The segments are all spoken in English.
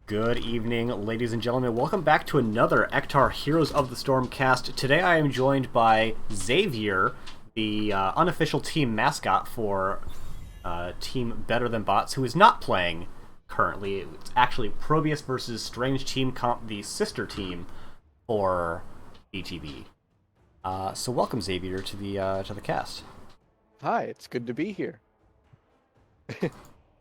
Good evening, ladies and gentlemen. Welcome back to another Ektar Heroes of the Storm cast. Today I am joined by Xavier, the unofficial team mascot for Team Better Than Bots, who is not playing currently. It's actually ProBUs versus Strange Team Comp, the sister team for BTB. So welcome, Xavier, to the cast. Hi, it's good to be here.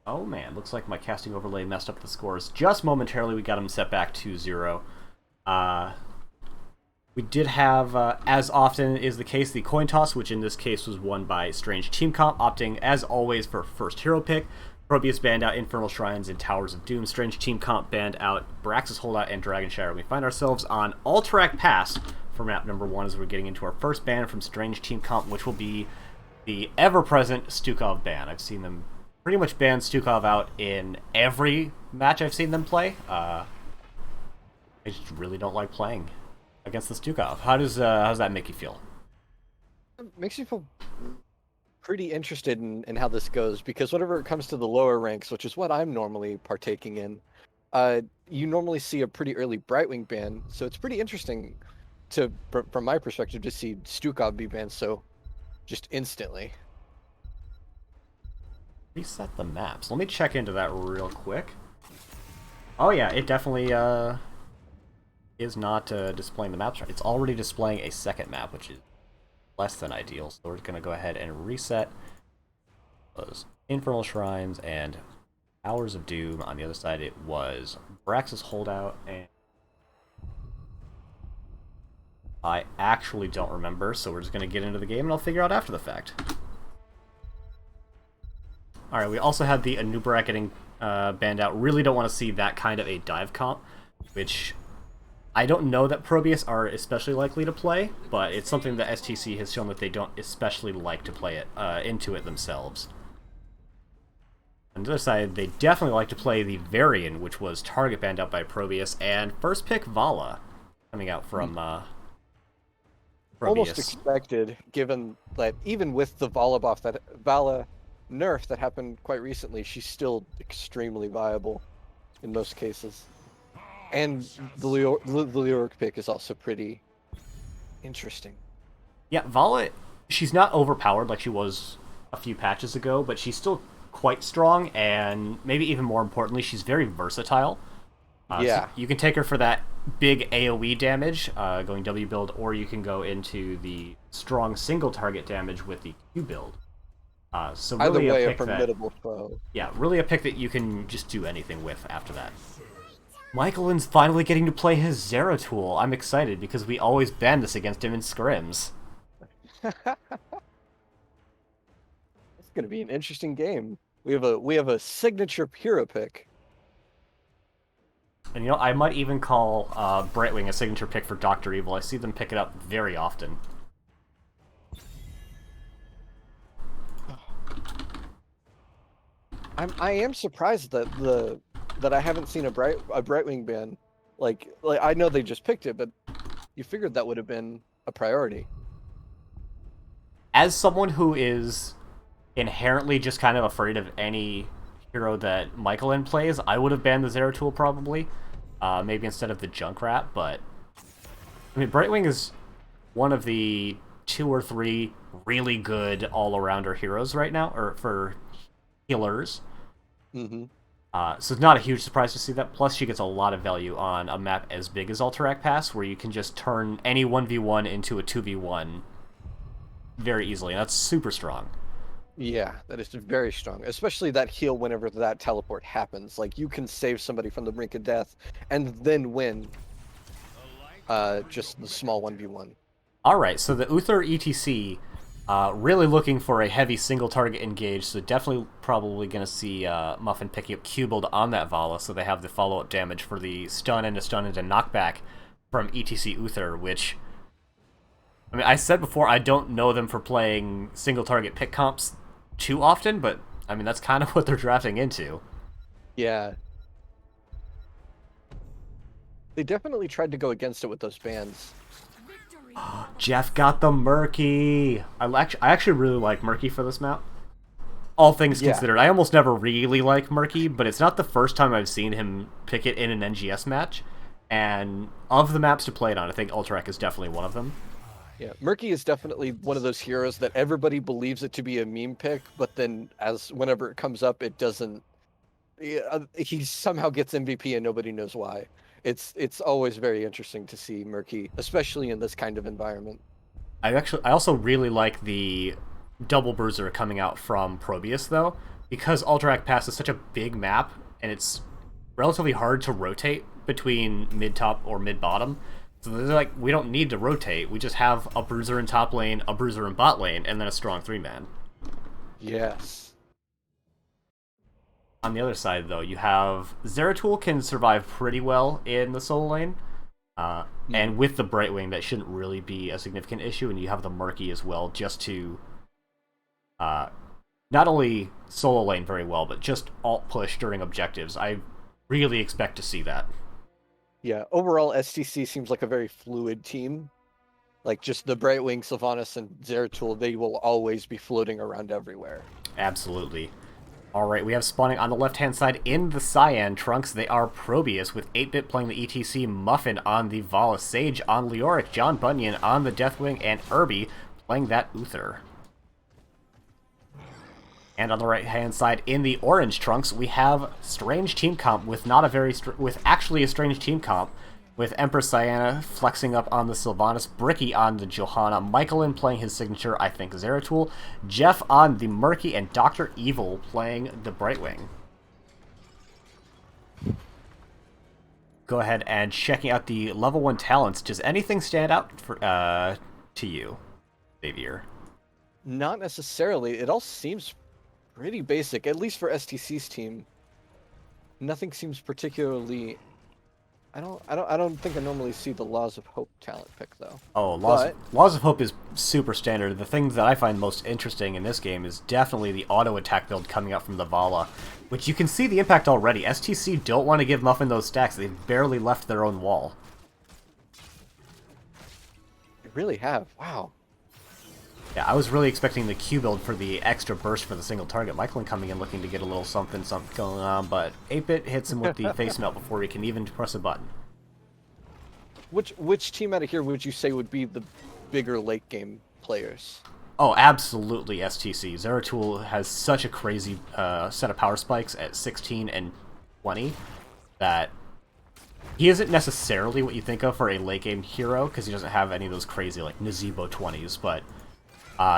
Oh man, looks like my casting overlay messed up the scores just momentarily. We got them set back 2-0. We did have, as often is the case, the coin toss, which in this case was won by Strange Team Comp, opting, as always, for first hero pick. ProBUs banned out Infernal Shrines and Towers of Doom. Strange Team Comp banned out Brax's Holdout and Dragonshire. We find ourselves on Alterac Pass for map number 1 as we're getting into our first ban from Strange Team Comp, which will be the ever-present Stukov ban. I've seen them pretty much ban Stukov out in every match I've seen them play. I just really don't like playing against the Stukov. How's that make you feel? It makes me feel pretty interested in how this goes, because whenever it comes to the lower ranks, which is what I'm normally partaking in, you normally see a pretty early Brightwing ban, so it's pretty interesting from my perspective to see Stukov be banned so just instantly. Reset the maps. Let me check into that real quick. Oh yeah, it definitely is not displaying the maps right. It's already displaying a second map, which is less than ideal. So we're going to go ahead and reset those Infernal Shrines and Towers of Doom. On the other side, it was Brax's Holdout, and I actually don't remember, so we're just going to get into the game and I'll figure out after the fact. Alright, we also had the Anubarak getting banned out. Really don't want to see that kind of a dive comp, which I don't know that ProBUs are especially likely to play, but it's something that STC has shown that they don't especially like to play it into it themselves. On the other side, they definitely like to play the Varian, which was target banned out by ProBUs, and first pick Vala coming out from ProBUs. Almost expected, given that even with the Vala buff, that Vala nerf that happened quite recently, she's still extremely viable in most cases. And the Leoric pick is also pretty interesting. Yeah, Vala, she's not overpowered like she was a few patches ago, but she's still quite strong, and maybe even more importantly, she's very versatile. Yeah. So you can take her for that big AoE damage, going W build, or you can go into the strong single target damage with the Q build. So really either way, a pick formidable foe. Yeah, really a pick that you can just do anything with after that. Michaelin's finally getting to play his Zeratul. I'm excited because we always ban this against him in scrims. It's going to be an interesting game. We have a signature hero pick. And you know, I might even call Brightwing a signature pick for Dr. Evil. I see them pick it up very often. I am surprised that I haven't seen a Brightwing ban. Like I know they just picked it, but you figured that would have been a priority. As someone who is inherently just kind of afraid of any hero that Michaelin plays, I would have banned the Zeratul probably, maybe instead of the Junkrat. But I mean, Brightwing is one of the 2 or 3 really good all-arounder heroes right now, or for healers. Mm-hmm. So it's not a huge surprise to see that. Plus, she gets a lot of value on a map as big as Alterac Pass, where you can just turn any 1v1 into a 2v1 very easily, and that's super strong. Yeah, that is very strong, especially that heal whenever that teleport happens. Like, you can save somebody from the brink of death and then win just the small 1v1. Alright, so the Uther ETC, really looking for a heavy single target engage, so definitely probably going to see Muffin picking up Q-Build on that Vala, so they have the follow-up damage for the stun and a knockback from ETC Uther, which, I mean, I said before, I don't know them for playing single target pick comps too often, but, I mean, that's kind of what they're drafting into. Yeah. They definitely tried to go against it with those bans. Jeff got the Murky! I actually really like Murky for this map. all things Yeah. considered. I almost never really like Murky, but it's not the first time I've seen him pick it in an NGS match. And of the maps to play it on, I think Ultrac is definitely one of them. Yeah, Murky is definitely one of those heroes that everybody believes it to be a meme pick, but then whenever it comes up, it doesn't. He somehow gets MVP and nobody knows why. It's always very interesting to see Murky, especially in this kind of environment. I also really like the double bruiser coming out from ProBUs though, because Ultrac Pass is such a big map and it's relatively hard to rotate between mid top or mid bottom. So they're like, we don't need to rotate. We just have a bruiser in top lane, a bruiser in bot lane, and then a strong 3-man. Yes. On the other side, though, you have Zeratul can survive pretty well in the solo lane. And with the Brightwing, that shouldn't really be a significant issue. And you have the Murky as well, just to not only solo lane very well, but just alt push during objectives. I really expect to see that. Yeah, overall, STC seems like a very fluid team. Like, just the Brightwing, Sylvanas, and Zeratul, they will always be floating around everywhere. Absolutely. Alright, we have spawning on the left-hand side in the Cyan trunks. They are ProBUs, with 8-Bit playing the ETC, Muffin on the Vala, Sage on Leoric, John Bunyan on the Deathwing, and Irby playing that Uther. And on the right-hand side, in the orange trunks, we have strange team comp with actually a strange team comp, with Empress Diana flexing up on the Sylvanas, Bricky on the Johanna, Michaelin playing his signature, I think, Zeratul, Jeff on the Murky, and Dr. Evil playing the Brightwing. Go ahead and checking out the level 1 talents. Does anything stand out for to you, Xavier? Not necessarily. It all seems pretty basic, at least for STC's team. Nothing seems particularly. I don't think I normally see the Laws of Hope talent pick though. Oh, Laws of Hope is super standard. The thing that I find most interesting in this game is definitely the auto attack build coming out from the Vala, which you can see the impact already. STC don't want to give Muffin those stacks. They've barely left their own wall. They really have. Wow. Yeah, I was really expecting the Q build for the extra burst for the single target. Michaelin coming in looking to get a little something going on, but 8-Bit hits him with the face melt before he can even press a button. Which team out of here would you say would be the bigger late game players? Oh, absolutely STC. Zeratul has such a crazy set of power spikes at 16 and 20 that he isn't necessarily what you think of for a late game hero, because he doesn't have any of those crazy like Nazebo 20s, but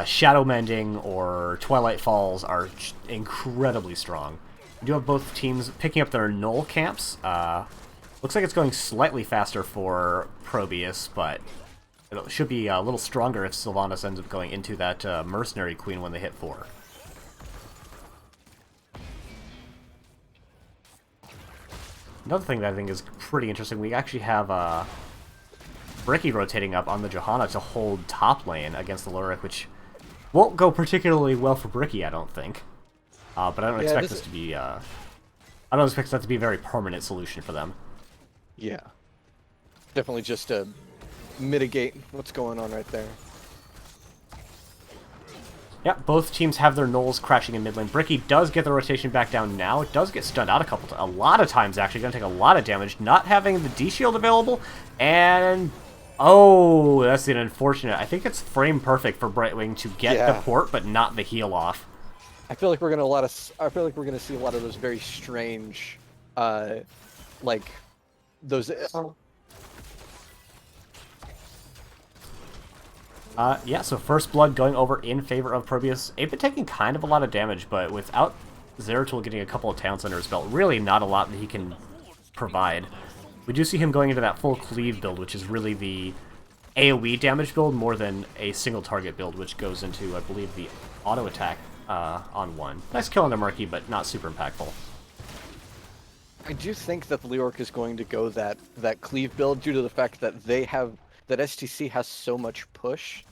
Shadow Mending or Twilight Falls are incredibly strong. We do have both teams picking up their null camps. Looks like it's going slightly faster for ProBUs, but it should be a little stronger if Sylvanas ends up going into that Mercenary Queen when they hit 4. Another thing that I think is pretty interesting, we actually have Bricky rotating up on the Johanna to hold top lane against the Lurik, which won't go particularly well for Bricky, I don't think. But I don't expect this to be. I don't expect that to be a very permanent solution for them. Yeah, definitely just to mitigate what's going on right there. Yeah, both teams have their Knolls crashing in mid lane. Bricky does get the rotation back down now. It does get stunned out a lot of times, actually. Going to take a lot of damage. Not having the D-Shield available, and oh, that's an unfortunate. I think it's frame perfect for Brightwing to get the port, but not the heal off. I feel like we're gonna see a lot of those very strange, like those. Yeah, so First Blood going over in favor of ProBUs. 8-Bit taking kind of a lot of damage, but without Zeratul getting a couple of talents under his belt, really not a lot that he can provide. We do see him going into that full cleave build, which is really the AoE damage build more than a single target build, which goes into, I believe, the auto attack on 1. Nice kill on the Murky, but not super impactful. I do think that the Leoric is going to go that cleave build due to the fact that that STC has so much push,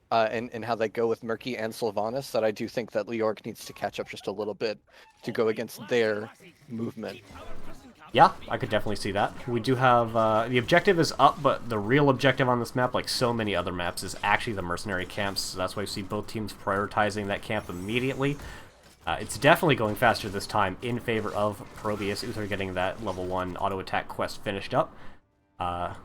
and how they go with Murky and Sylvanas, that I do think that Leoric needs to catch up just a little bit to go against their movement. Yeah, I could definitely see that. We do have, the objective is up, but the real objective on this map, like so many other maps, is actually the mercenary camps. So that's why you see both teams prioritizing that camp immediately. It's definitely going faster this time in favor of ProBUs. Uther getting that level 1 auto attack quest finished up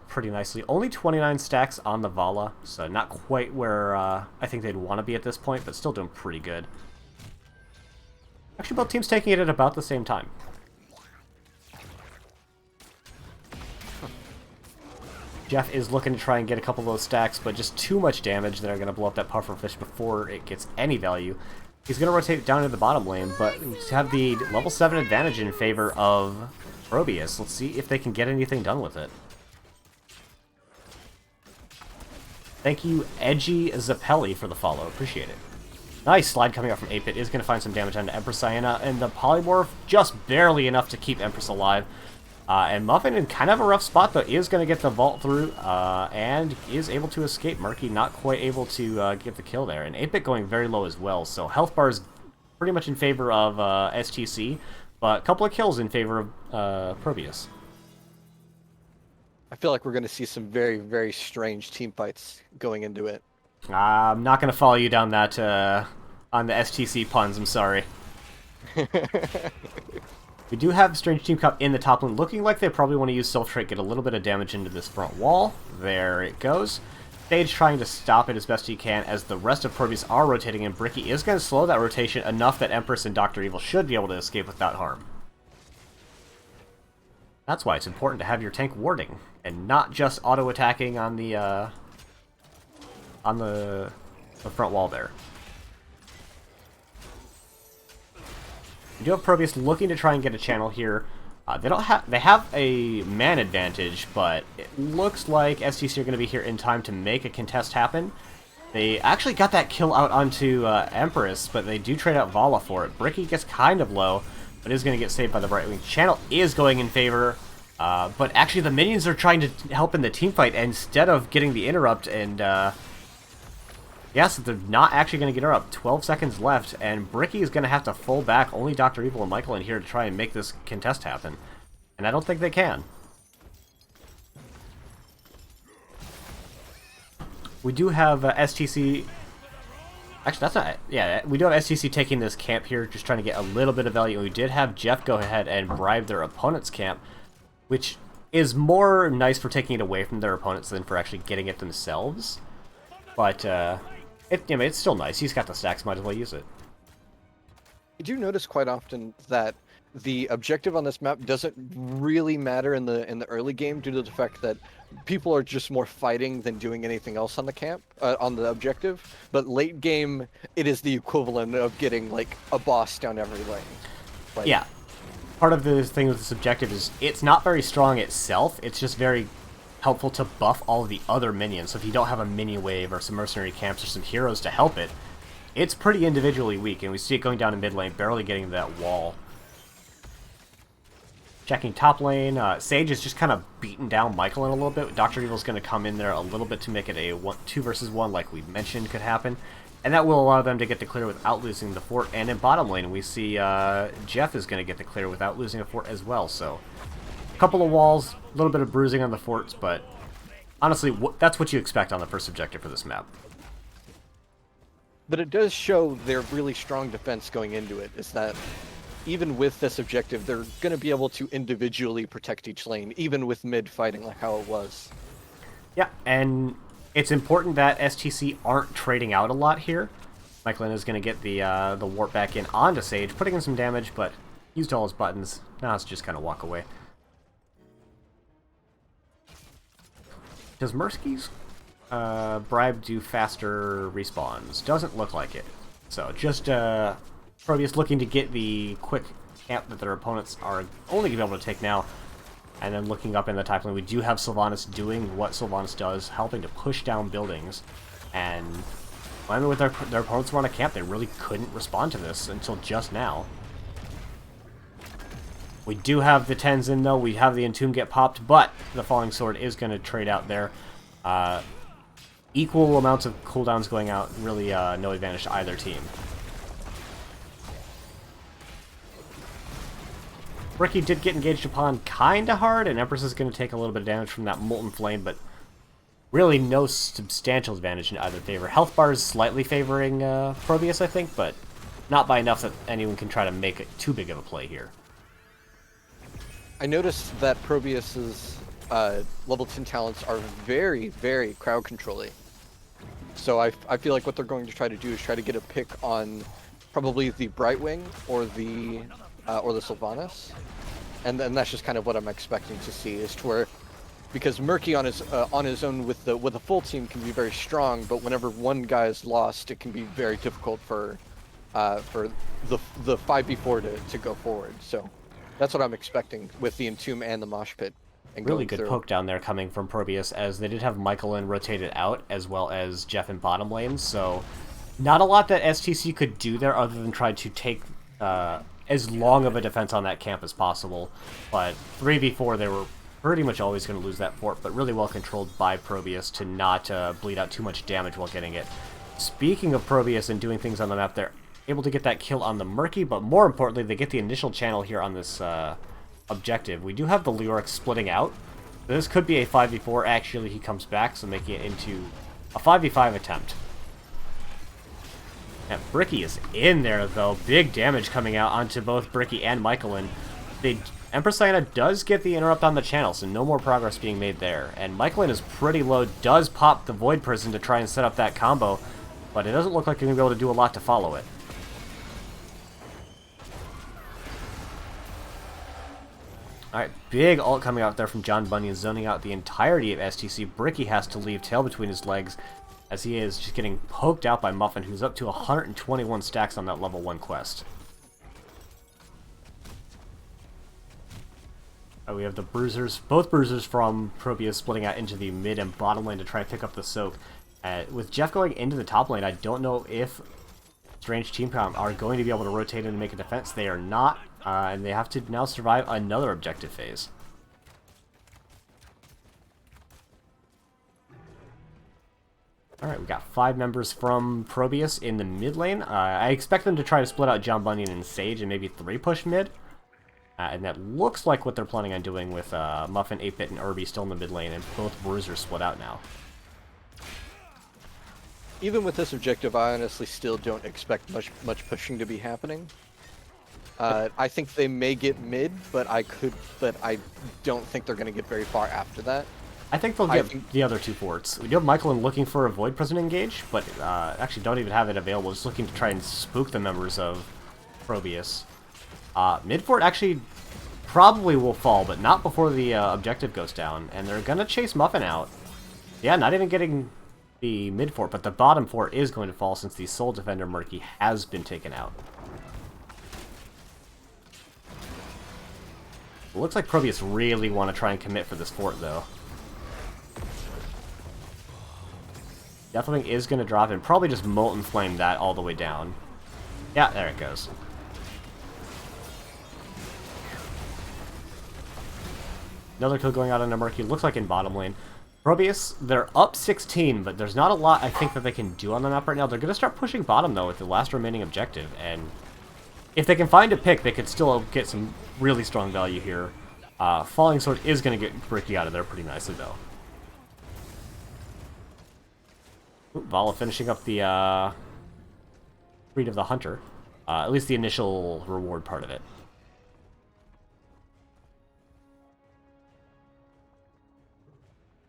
pretty nicely. Only 29 stacks on the Vala, so not quite where I think they'd want to be at this point, but still doing pretty good. Actually, both teams taking it at about the same time. Jeff is looking to try and get a couple of those stacks, but just too much damage that are going to blow up that pufferfish before it gets any value. He's going to rotate down to the bottom lane, but to have the level 7 advantage in favor of ProBUs. Let's see if they can get anything done with it. Thank you, Edgy Zappelli, for the follow. Appreciate it. Nice slide coming out from 8-Bit. Is going to find some damage onto Empress Sienna, and the Polymorph just barely enough to keep Empress alive. And Muffin, in kind of a rough spot, though, is going to get the vault through, and is able to escape. Murky not quite able to get the kill there. And 8-Bit going very low as well, so health bar is pretty much in favor of STC, but a couple of kills in favor of ProBUs. I feel like we're going to see some very, very strange team fights going into it. I'm not going to follow you down that on the STC puns, I'm sorry. We do have Strange Team Cup in the top lane, looking like they probably want to use Self-Trait, get a little bit of damage into this front wall. There it goes. Sage trying to stop it as best he can, as the rest of ProBUs are rotating, and Bricky is going to slow that rotation enough that Empress and Dr. Evil should be able to escape without harm. That's why it's important to have your tank warding, and not just auto-attacking on the front wall there. We do have ProBUs looking to try and get a channel here. They have a man advantage, but it looks like STC are going to be here in time to make a contest happen. They actually got that kill out onto Empress, but they do trade out Vala for it. Bricky gets kind of low, but is going to get saved by the right wing. Channel is going in favor, but actually the minions are trying to help in the team fight instead of getting the interrupt, and yes, they're not actually going to get her up. 12 seconds left, and Bricky is going to have to fall back. Only Dr. Evil and Michael in here to try and make this contest happen. And I don't think they can. We do have STC... Actually, that's not... Yeah, we do have STC taking this camp here, just trying to get a little bit of value. We did have Jeff go ahead and bribe their opponent's camp, which is more nice for taking it away from their opponents than for actually getting it themselves. But, it's still nice. He's got the stacks, might as well use it. I do notice quite often that the objective on this map doesn't really matter in the early game due to the fact that people are just more fighting than doing anything else on the camp, on the objective. But late game, it is the equivalent of getting, like, a boss down every lane. Like, yeah. Part of the thing with this objective is it's not very strong itself. It's just very helpful to buff all of the other minions. So if you don't have a mini wave or some mercenary camps or some heroes to help it, it's pretty individually weak, and we see it going down in mid lane, barely getting to that wall. Checking top lane, Sage is just kind of beating down Michael in a little bit. Dr. Evil's going to come in there a little bit to make it a 2 versus 1 like we mentioned could happen. And that will allow them to get the clear without losing the fort. And in bottom lane, we see Jeff is going to get the clear without losing a fort as well. So, a couple of walls, a little bit of bruising on the forts, but honestly, that's what you expect on the first objective for this map. But it does show their really strong defense going into it, is that even with this objective, they're going to be able to individually protect each lane, even with mid fighting like how it was. Yeah, and it's important that STC aren't trading out a lot here. Michaelin is going to get the warp back in onto Sage, putting in some damage, but used all his buttons. Now it's just kind of walk away. Does Mursky's bribe do faster respawns? Doesn't look like it. So just ProBUs looking to get the quick camp that their opponents are only going to be able to take now. And then looking up in the top lane, we do have Sylvanas doing what Sylvanas does, helping to push down buildings. And when with their opponents were on a camp, they really couldn't respond to this until just now. We do have the Tenzin, though. We have the Entomb get popped, but the Falling Sword is going to trade out there. Equal amounts of cooldowns going out, really no advantage to either team. Bricky did get engaged upon kind of hard, and Empress is going to take a little bit of damage from that Molten Flame, but really no substantial advantage in either favor. Health bar is slightly favoring ProBUs, I think, but not by enough that anyone can try to make it too big of a play here. I noticed that ProBUs's level 10 talents are very, very crowd controlling. So I feel like what they're going to try to do is try to get a pick on probably the Brightwing or the Sylvanas, and then that's just kind of what I'm expecting to see, is to where, because Murky on his own with a full team can be very strong, but whenever one guy is lost, it can be very difficult for the 5v4 to go forward. So that's what I'm expecting with the Entomb and the Mosh Pit. And really good poke down there coming from ProBUs, as they did have Michaelin rotated out, as well as Jeff in bottom lane, so not a lot that STC could do there other than try to take as long of a defense on that camp as possible. But 3v4, they were pretty much always going to lose that fort, but really well controlled by ProBUs to not bleed out too much damage while getting it. Speaking of ProBUs and doing things on the map, they're able to get that kill on the Murky, but more importantly, they get the initial channel here on this objective. We do have the Leoric splitting out. This could be a 5v4. Actually, he comes back, so making it into a 5v5 attempt. And Bricky is in there, though. Big damage coming out onto both Bricky and Michaelin. The Empress Diana does get the interrupt on the channel, so no more progress being made there. And Michaelin is pretty low, does pop the Void Prison to try and set up that combo, but it doesn't look like you're going to be able to do a lot to follow it. Alright, big ult coming out there from John Bunyan, zoning out the entirety of STC. Bricky has to leave tail between his legs, as he is just getting poked out by Muffin, who's up to 121 stacks on that level 1 quest. We have the Bruisers, both Bruisers from ProBUs splitting out into the mid and bottom lane to try to pick up the soak. With Jeff going into the top lane, I don't know if Strange Team Comp are going to be able to rotate in and make a defense. They are not. And they have to now survive another objective phase. Alright, we got 5 members from ProBUs in the mid lane. I expect them to try to split out John Bunyan and Sage and maybe 3-push mid. And that looks like what they're planning on doing with Muffin, 8-Bit, and Irby still in the mid lane, and both Bruisers split out now. Even with this objective, I honestly still don't expect much pushing to be happening. I think they may get mid, but I don't think they're going to get very far after that. I think they'll get the other 2 forts. We do have Michaelin looking for a Void Prison engage, but actually don't even have it available, just looking to try and spook the members of ProBUs. Mid fort actually probably will fall, but not before the objective goes down, and they're going to chase Muffin out. Yeah, not even getting the mid fort, but the bottom fort is going to fall since the Soul Defender Murky has been taken out. It looks like ProBUs really want to try and commit for this fort, though. Deathwing is going to drop and probably just Molten Flame that all the way down. Yeah, there it goes. Another kill going out on a Murky. Looks like in bottom lane. ProBUs, they're up 16, but there's not a lot I think that they can do on the map right now. They're going to start pushing bottom, though, with the last remaining objective, and if they can find a pick, they could still get some really strong value here. Falling Sword is going to get Bricky out of there pretty nicely, though. Ooh, Vala finishing up the Creed of the Hunter. At least the initial reward part of it.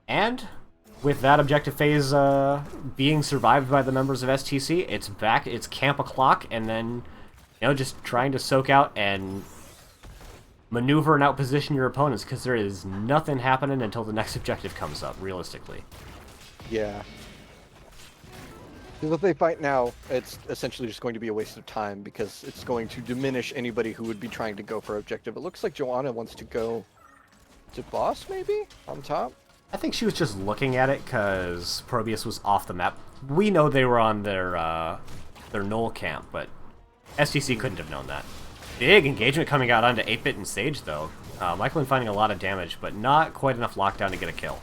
And with that objective phase being survived by the members of STC, it's back, it's camp o'clock, and then, you know, just trying to soak out and maneuver and outposition your opponents, because there is nothing happening until the next objective comes up, realistically. Yeah. Because if they fight now, it's essentially just going to be a waste of time, because it's going to diminish anybody who would be trying to go for objective. It looks like Joanna wants to go to boss, maybe? On top? I think she was just looking at it because ProBUs was off the map. We know they were on their Knoll camp, but STC couldn't have known that. Big engagement coming out onto 8-Bit and Sage, though. Michaelin finding a lot of damage, but not quite enough lockdown to get a kill.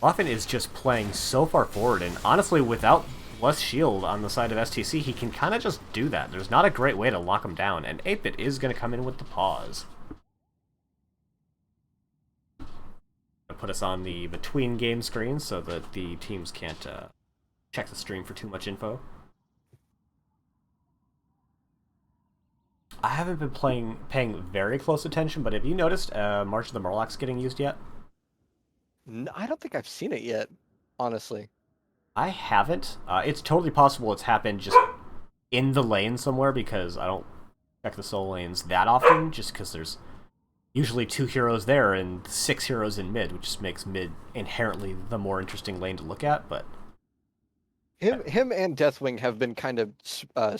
Muffin is just playing so far forward, and honestly, without less shield on the side of STC, he can kind of just do that. There's not a great way to lock him down, and 8-Bit is going to come in with the pause. Put us on the between game screen so that the teams can't check the stream for too much info. I haven't been paying very close attention, but have you noticed March of the Murlocs getting used yet? No, I don't think I've seen it yet, honestly. I haven't. It's totally possible it's happened just in the lane somewhere, because I don't check the solo lanes that often, just because there's usually 2 heroes there and 6 heroes in mid, which just makes mid inherently the more interesting lane to look at, but... Him and Deathwing have been kind of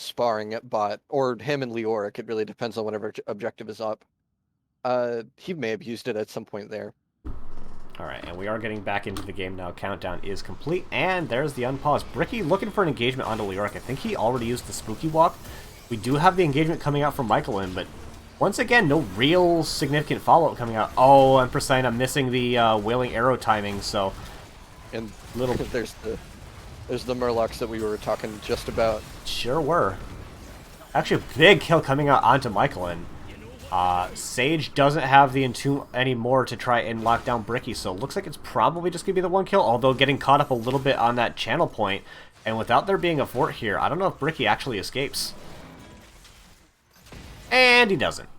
sparring at bot, or him and Leoric. It really depends on whatever objective is up. He may have used it at some point there. Alright, and we are getting back into the game now. Countdown is complete, and there's the unpause. Bricky looking for an engagement onto Leoric. I think he already used the Spooky Walk. We do have the engagement coming out from Michaelin, but once again, no real significant follow-up coming out. Oh, and Persina missing the Wailing Arrow timing, so... And little there's the Murlocs that we were talking just about. Sure were. Actually, a big kill coming out onto Michaelin. Sage doesn't have the Entomb anymore to try and lock down Bricky, so it looks like it's probably just going to be the 1 kill, although getting caught up a little bit on that channel point, and without there being a fort here, I don't know if Bricky actually escapes. And he doesn't.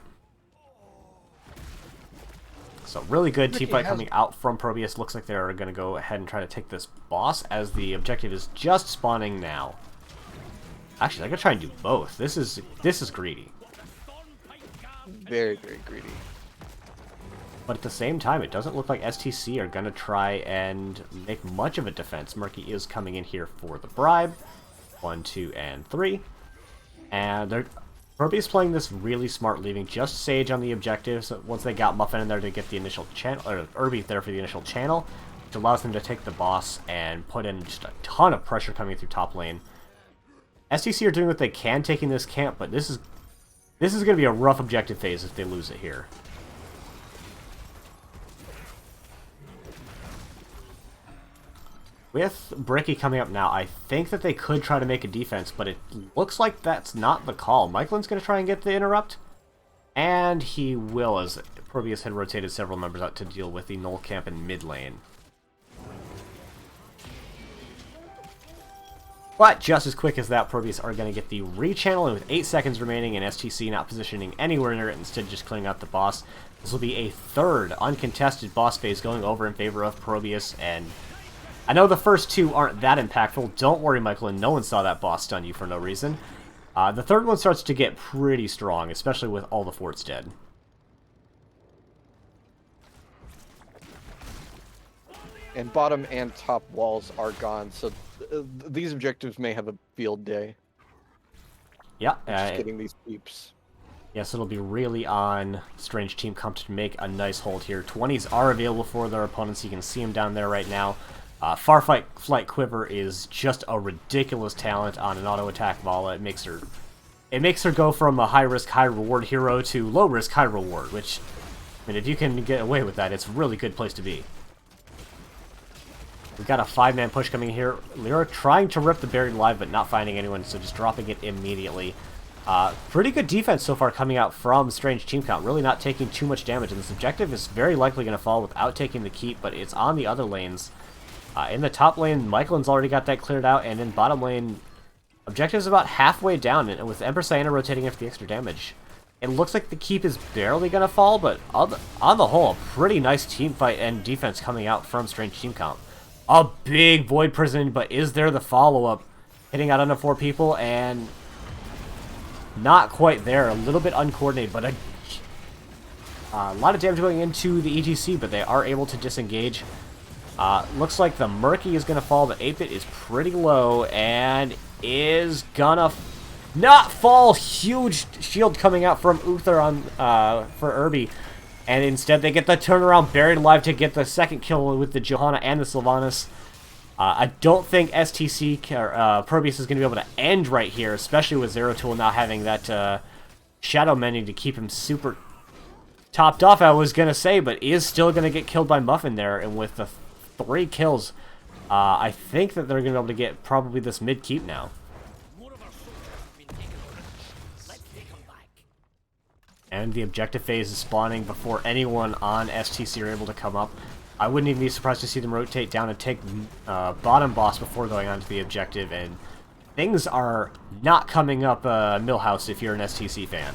So really good team fight coming out from ProBUs. Looks like they're going to go ahead and try to take this boss, as the objective is just spawning now. Actually, they're going to try and do both. This is greedy. Very, very greedy. But at the same time, it doesn't look like STC are going to try and make much of a defense. Murky is coming in here for the bribe. 1, 2, and 3. And ProBUs playing this really smart, leaving just Sage on the objective. So once they got Muffin in there to get the initial channel, or Irby there for the initial channel, which allows them to take the boss and put in just a ton of pressure coming through top lane. STC are doing what they can taking this camp, but this is going to be a rough objective phase if they lose it here. With Bricky coming up now, I think that they could try to make a defense, but it looks like that's not the call. Michaelin's going to try and get the interrupt, and he will, as ProBUs had rotated several members out to deal with the Null camp in mid lane. But just as quick as that, ProBUs are going to get the rechannel, and with 8 seconds remaining and STC not positioning anywhere near it, instead just clearing out the boss, this will be a 3rd uncontested boss phase going over in favor of ProBUs, and I know the first 2 aren't that impactful. Don't worry, Michaelin, no one saw that boss stun you for no reason. The 3rd one starts to get pretty strong, especially with all the forts dead. And bottom and top walls are gone, so these objectives may have a field day. Yeah. Just getting these peeps. Yes, it'll be really on Strange Team Comp to make a nice hold here. 20s are available for their opponents. You can see them down there right now. Farfight Flight Quiver is just a ridiculous talent on an auto attack Vala. It makes her go from a high risk, high reward hero to low risk, high reward. Which, I mean, if you can get away with that, it's a really good place to be. We've got a 5-man push coming here. Lyra trying to rip the Buried Alive, but not finding anyone, so just dropping it immediately. Pretty good defense so far coming out from Strange Team Count, really not taking too much damage, and this objective is very likely going to fall without taking the keep, but it's on the other lanes. In the top lane, Michaelin's already got that cleared out, and in bottom lane, objective's about halfway down, and with Empress Diana rotating in for the extra damage. It looks like the keep is barely going to fall, but on the whole, a pretty nice team fight and defense coming out from Strange Team Count. A big Void Prison, but is there the follow-up? Hitting out under 4 people, and not quite there. A little bit uncoordinated, but a lot of damage going into the EGC, but they are able to disengage. Looks like the Murky is going to fall, but 8-bit is pretty low, and is gonna not fall. Huge shield coming out from Uther on for Irby. And instead they get the turnaround Buried Alive to get the 2nd kill with the Johanna and the Sylvanas. I don't think STC or ProBUs is going to be able to end right here, especially with Zero Tool now having that Shadow Mending to keep him super topped off, I was going to say, but is still going to get killed by Muffin there. And with the 3 kills, I think that they're going to be able to get probably this mid keep now. And the objective phase is spawning before anyone on STC are able to come up. I wouldn't even be surprised to see them rotate down and take bottom boss before going on to the objective, and things are not coming up Millhouse if you're an STC fan.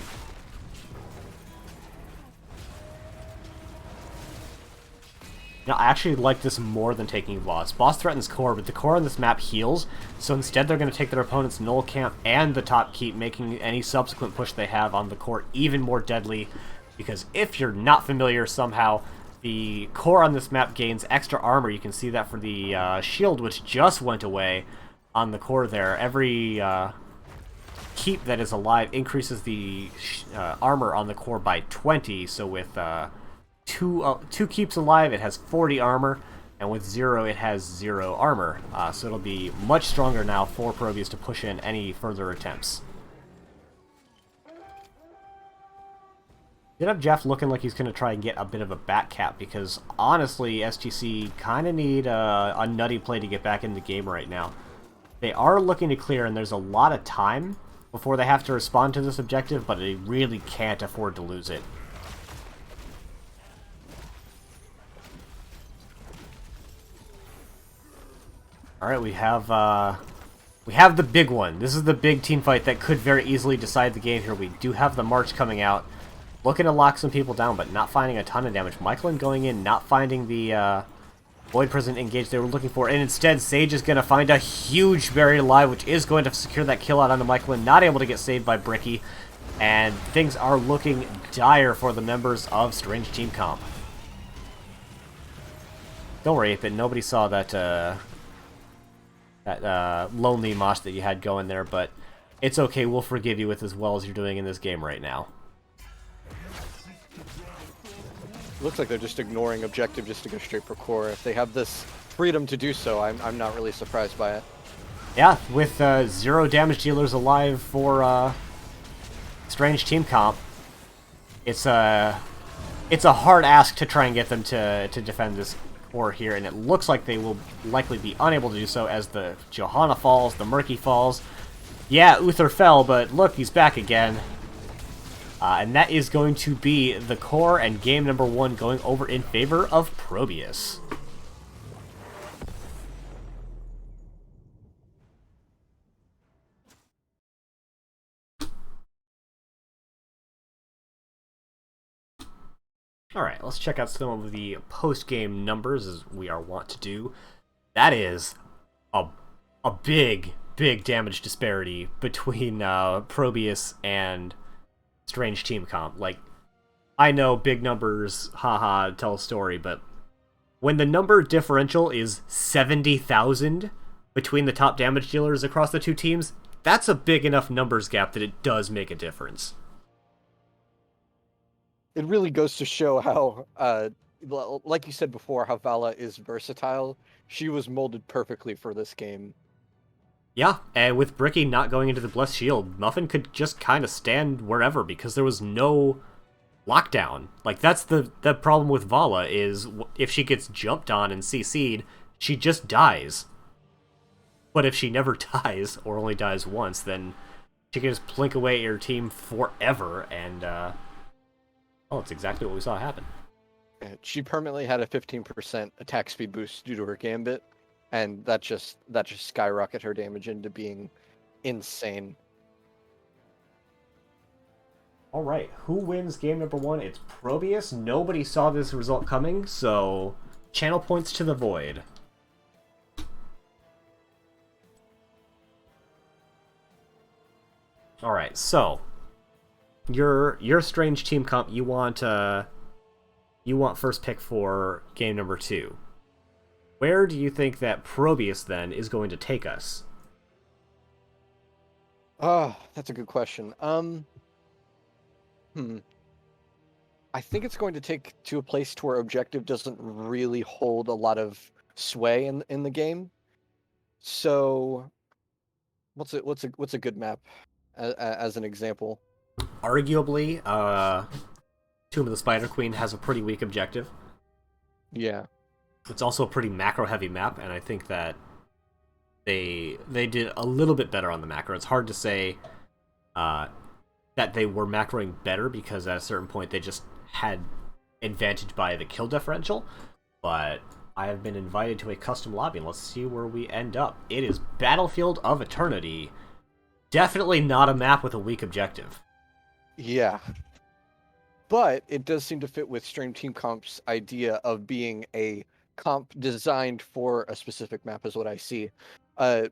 Now, I actually like this more than taking boss. Boss threatens core, but the core on this map heals, so instead they're going to take their opponent's null camp and the top keep, making any subsequent push they have on the core even more deadly, because if you're not familiar somehow, the core on this map gains extra armor. You can see that for the shield, which just went away on the core there. Every keep that is alive increases the armor on the core by 20, so with two keeps alive, it has 40 armor, and with 0, it has 0 armor. So it'll be much stronger now for ProBUs to push in any further attempts. Did have Jeff looking like he's going to try and get a bit of a back cap, because honestly, STC kind of need a nutty play to get back in the game right now. They are looking to clear, and there's a lot of time before they have to respond to this objective, but they really can't afford to lose it. Alright, we have the big one. This is the big team fight that could very easily decide the game here. We do have the March coming out, looking to lock some people down, but not finding a ton of damage. Michaelin going in, not finding the Void Prison engage they were looking for, and instead Sage is going to find a huge buried alive, which is going to secure that kill out onto Michaelin, not able to get saved by Bricky, and things are looking dire for the members of Strange Team Comp. Don't worry, but nobody saw that lonely mosh that you had going there, but it's okay, we'll forgive you with as well as you're doing in this game right now. Looks like they're just ignoring objective just to go straight for core. If they have this freedom to do so, I'm not really surprised by it. Yeah, with 0 damage dealers alive for Strange Team Comp, it's a hard ask to try and get them to defend this core here, and it looks like they will likely be unable to do so as the Johanna falls, the Murky falls. Yeah, Uther fell, but look, he's back again. And that is going to be the core and game number 1 going over in favor of ProBUs. Alright, let's check out some of the post-game numbers as we are wont to do. That is a big damage disparity between ProBUs and Strange Team Comp. Like, I know big numbers, haha, tell a story, but when the number differential is 70,000 between the top damage dealers across the two teams, that's a big enough numbers gap that it does make a difference. It really goes to show how, like you said before, how Vala is versatile. She was molded perfectly for this game. Yeah, and with Bricky not going into the Blessed Shield, Muffin could just kind of stand wherever because there was no lockdown. Like, that's the problem with Vala, is if she gets jumped on and CC'd, she just dies. But if she never dies, or only dies once, then she can just plink away at your team forever, and, well, it's exactly what we saw happen. She permanently had a 15% attack speed boost due to her Gambit, and that just skyrocketed her damage into being insane. All right, who wins game number 1? It's ProBUs. Nobody saw this result coming, so channel points to the void. All right, so your Strange Team Comp, you want first pick for game number 2. Where do you think that ProBUs then is going to take us? Oh, that's a good question. I think it's going to take to a place to where objective doesn't really hold a lot of sway in the game. So, what's a good map as an example? Arguably, Tomb of the Spider Queen has a pretty weak objective. Yeah. It's also a pretty macro-heavy map, and I think that they did a little bit better on the macro. It's hard to say that they were macroing better, because at a certain point they just had advantage by the kill differential. but I have been invited to a custom lobby, and let's see where we end up. It is Battlefield of Eternity. Definitely not a map with a weak objective. Yeah. But it does seem to fit with Stream Team Comp's idea of being a comp designed for a specific map, is what I see.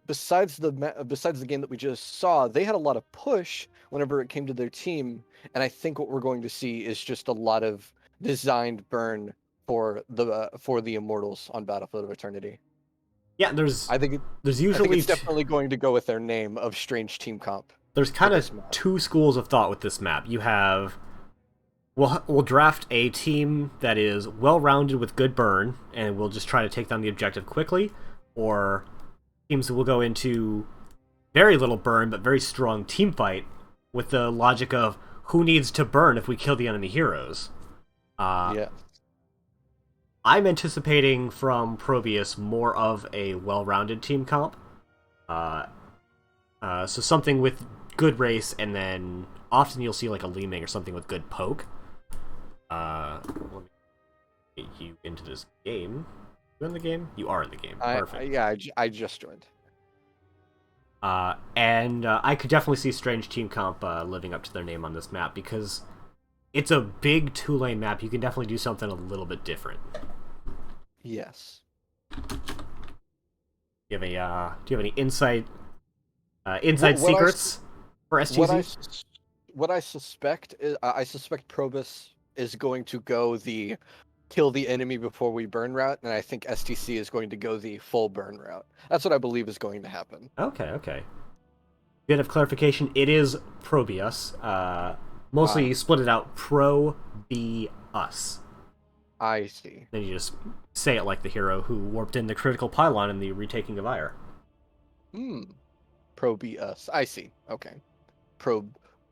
Besides the game that we just saw, they had a lot of push whenever it came to their team, and I think what we're going to see is just a lot of designed burn for the Immortals on Battlefield of Eternity. Yeah, there's I think usually it's definitely going to go with their name of Strange Team Comp. there's kind of two schools of thought with this map. You have we'll draft a team that is well-rounded with good burn, and we'll just try to take down the objective quickly, or teams that will go into very little burn but very strong team fight with the logic of who needs to burn if we kill the enemy heroes. Yeah. I'm anticipating from ProBUs more of a well-rounded team comp. So something with good race, and then often you'll see like a Li-Ming or something with good poke. Let me get you into this game. You in the game? You are in the game. Perfect. I just joined. And I could definitely see Strange Team Comp living up to their name on this map, because it's a big two-lane map. You can definitely do something a little bit different. Yes. Do you have any inside secrets for STC? What I suspect is I suspect ProBUs is going to go the kill the enemy before we burn route, and I think STC is going to go the full burn route. That's what I believe is going to happen. Okay. Bit of clarification: it is ProBUs. Mostly you split it out Pro-B-Us. I see. Then you just say it like the hero who warped in the critical pylon in the retaking of Ire. Pro-B-Us. I see. Okay.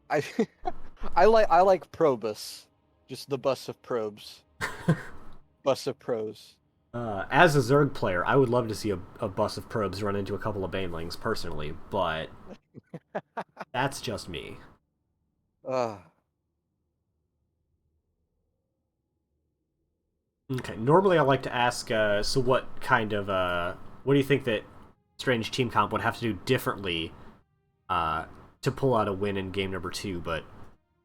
I I like ProBUs. Just the bus of probes. Bus of pros. As a Zerg player, I would love to see a bus of probes run into a couple of banelings personally, but that's just me. Okay, normally I like to ask, so what kind of, what do you think that Strange Team Comp would have to do differently to pull out a win in game number 2, but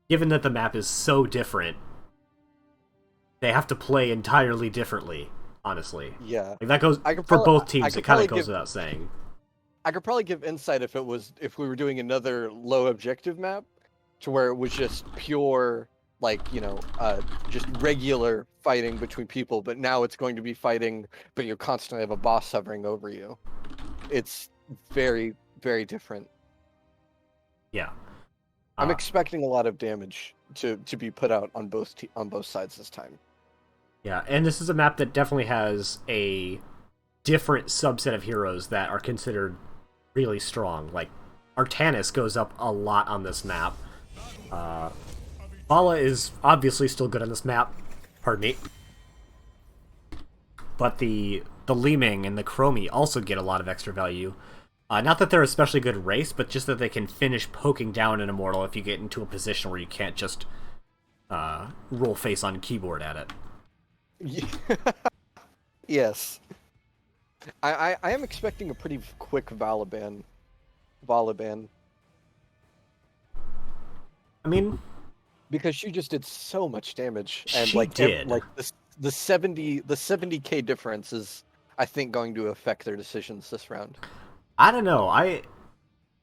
given that the map is so different, they have to play entirely differently, honestly. Yeah. Like, that goes, for both teams, it kind of goes without saying. I could probably give insight if we were doing another low objective map, to where it was just pure, like, just regular fighting between people, but now it's going to be fighting, but you constantly have a boss hovering over you. It's very, very different. Yeah. I'm expecting a lot of damage to be put out on both sides this time. Yeah, and this is a map that definitely has a different subset of heroes that are considered really strong. Like, Artanis goes up a lot on this map. Vala is obviously still good on this map. Pardon me. But the Li-Ming and the Chromie also get a lot of extra value. Not that they're especially good race, but just that they can finish poking down an Immortal if you get into a position where you can't just roll face on keyboard at it. Yes. I am expecting a pretty quick Vala ban. I mean, because she just did so much damage, and she did. The 70k difference is, I think, going to affect their decisions this round. I don't know.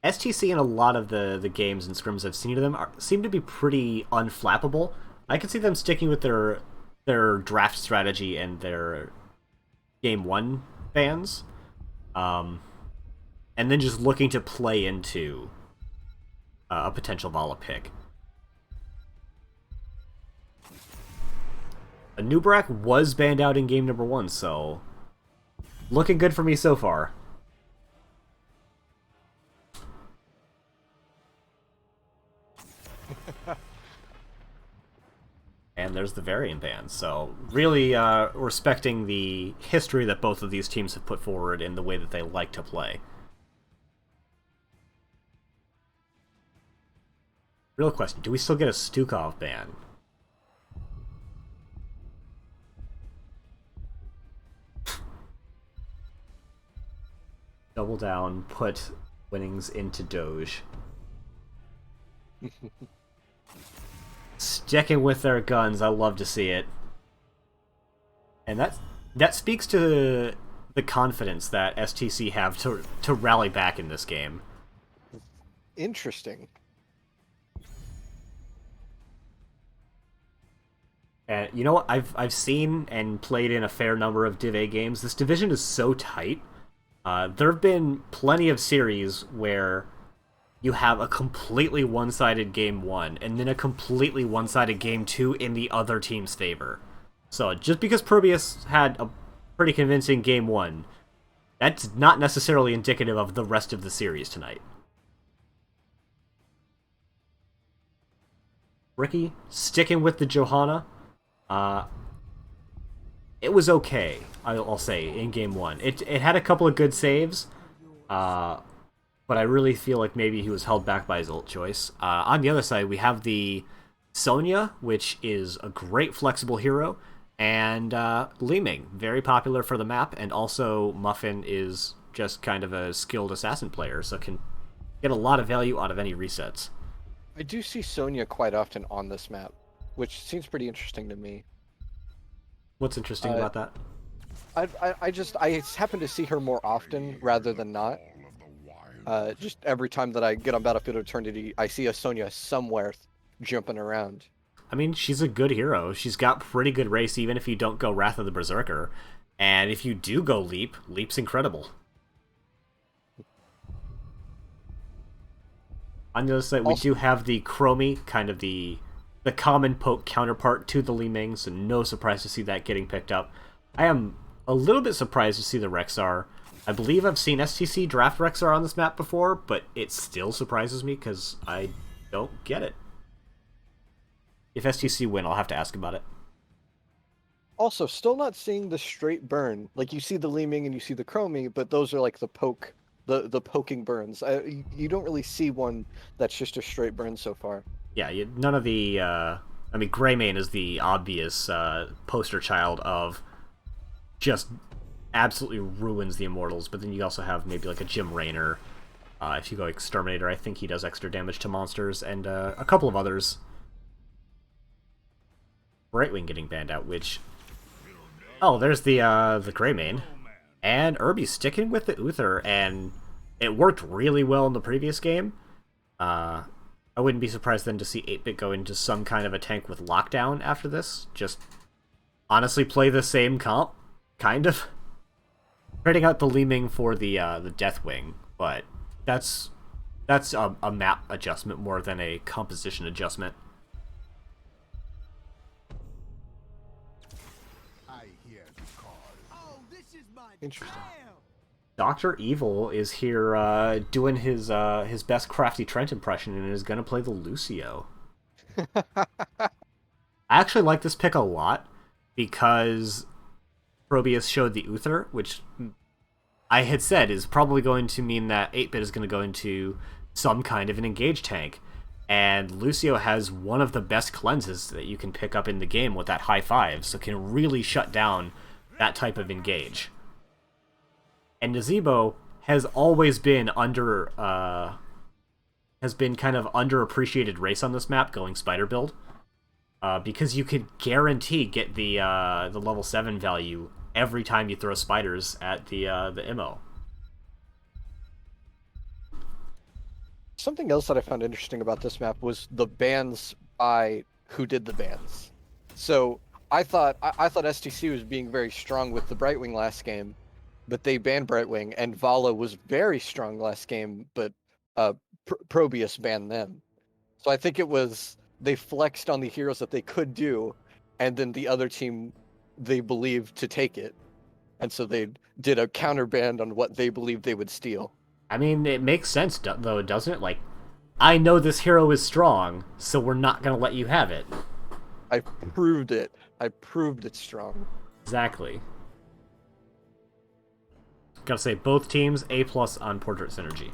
STC in a lot of the games and scrims I've seen of them seem to be pretty unflappable. I can see them sticking with their draft strategy and their game 1 bans, and then just looking to play into a potential Vala pick. A Nubrak was banned out in game number 1, so looking good for me so far. And there's the variant ban, so really respecting the history that both of these teams have put forward in the way that they like to play. Real question, do we still get a Stukov ban? Double down, put winnings into Doge. Sticking with their guns, I love to see it. And that speaks to the confidence that STC have to rally back in this game. Interesting. And you know what? I've seen and played in a fair number of Div A games. This division is so tight. There have been plenty of series where you have a completely one-sided game 1 and then a completely one-sided game 2 in the other team's favor. So just because ProBUs had a pretty convincing game 1, that's not necessarily indicative of the rest of the series tonight. Ricky sticking with the Johanna. It was okay, I'll say, in game 1. It had a couple of good saves, but I really feel like maybe he was held back by his ult choice. On the other side, we have the Sonya, which is a great flexible hero, and Li Ming, very popular for the map, and also Muffin is just kind of a skilled assassin player, so can get a lot of value out of any resets. I do see Sonya quite often on this map, which seems pretty interesting to me. What's interesting about that? I happen to see her more often rather than not. Just every time that I get on Battlefield Eternity, I see a Sonya somewhere jumping around. I mean, she's a good hero. She's got pretty good race, even if you don't go Wrath of the Berserker. And if you do go Leap, Leap's incredible. On the other side, we do have the Chromie, kind of the common poke counterpart to the Li Ming, so no surprise to see that getting picked up. I am a little bit surprised to see the Rexar. I believe I've seen STC draft Rexar on this map before, but it still surprises me because I don't get it. If STC win, I'll have to ask about it. Also, still not seeing the straight burn. Like, you see the Li Ming and you see the Chromie, but those are like the poke, the poking burns. You don't really see one that's just a straight burn so far. Yeah, none of the... I mean, Greymane is the obvious poster child of just absolutely ruins the Immortals, but then you also have maybe like a Jim Raynor. If you go Exterminator, I think he does extra damage to monsters, and a couple of others. Brightwing getting banned out, which... Oh, there's the Greymane. And Irby sticking with the Uther, and it worked really well in the previous game. I wouldn't be surprised then to see 8-Bit go into some kind of a tank with Lockdown after this. Just honestly play the same comp, kind of. Trading out the Li Ming for the Deathwing, but that's a map adjustment more than a composition adjustment. Interesting. Dr. Evil is here doing his best Crafty Trent impression and is going to play the Lucio. I actually like this pick a lot because ProBUs showed the Uther, which I had said is probably going to mean that 8-Bit is going to go into some kind of an engage tank. And Lucio has one of the best cleanses that you can pick up in the game with that high 5, so can really shut down that type of engage. And Nazebo has always been kind of underappreciated race on this map, going spider build, because you could guarantee get the level 7 value every time you throw spiders at the MO. Something else that I found interesting about this map was the bans by who did the bans. So I thought STC was being very strong with the Brightwing last game, but they banned Brightwing, and Vala was very strong last game, but ProBUs banned them. So I think it was they flexed on the heroes that they could do, and then the other team they believed to take it, and so they did a counter ban on what they believed they would steal. I mean, it makes sense though, doesn't it? Like, I know this hero is strong, so we're not gonna let you have it. I proved it. I proved it's strong. Exactly. Gotta say, both teams A+ on Portrait Synergy.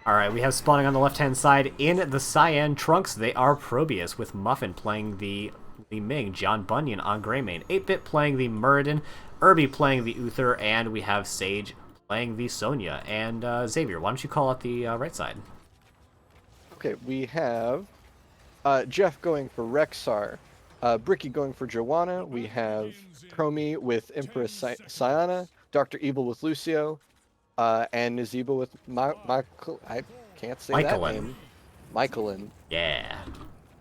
Alright, we have spawning on the left-hand side in the Cyan Trunks. They are ProBUs, with Muffin playing the Li Ming, John Bunyan on Greymane, 8-Bit playing the Muradin, Irby playing the Uther, and we have Sage playing the Sonya. And Xavier, why don't you call out the right side? Okay, we have Jeff going for Rexar, Bricky going for Joanna. We have Promi with Empress Siana, Dr. Evil with Lucio, and Nazeeba with Michael. I can't say that name. Michaelin. Yeah.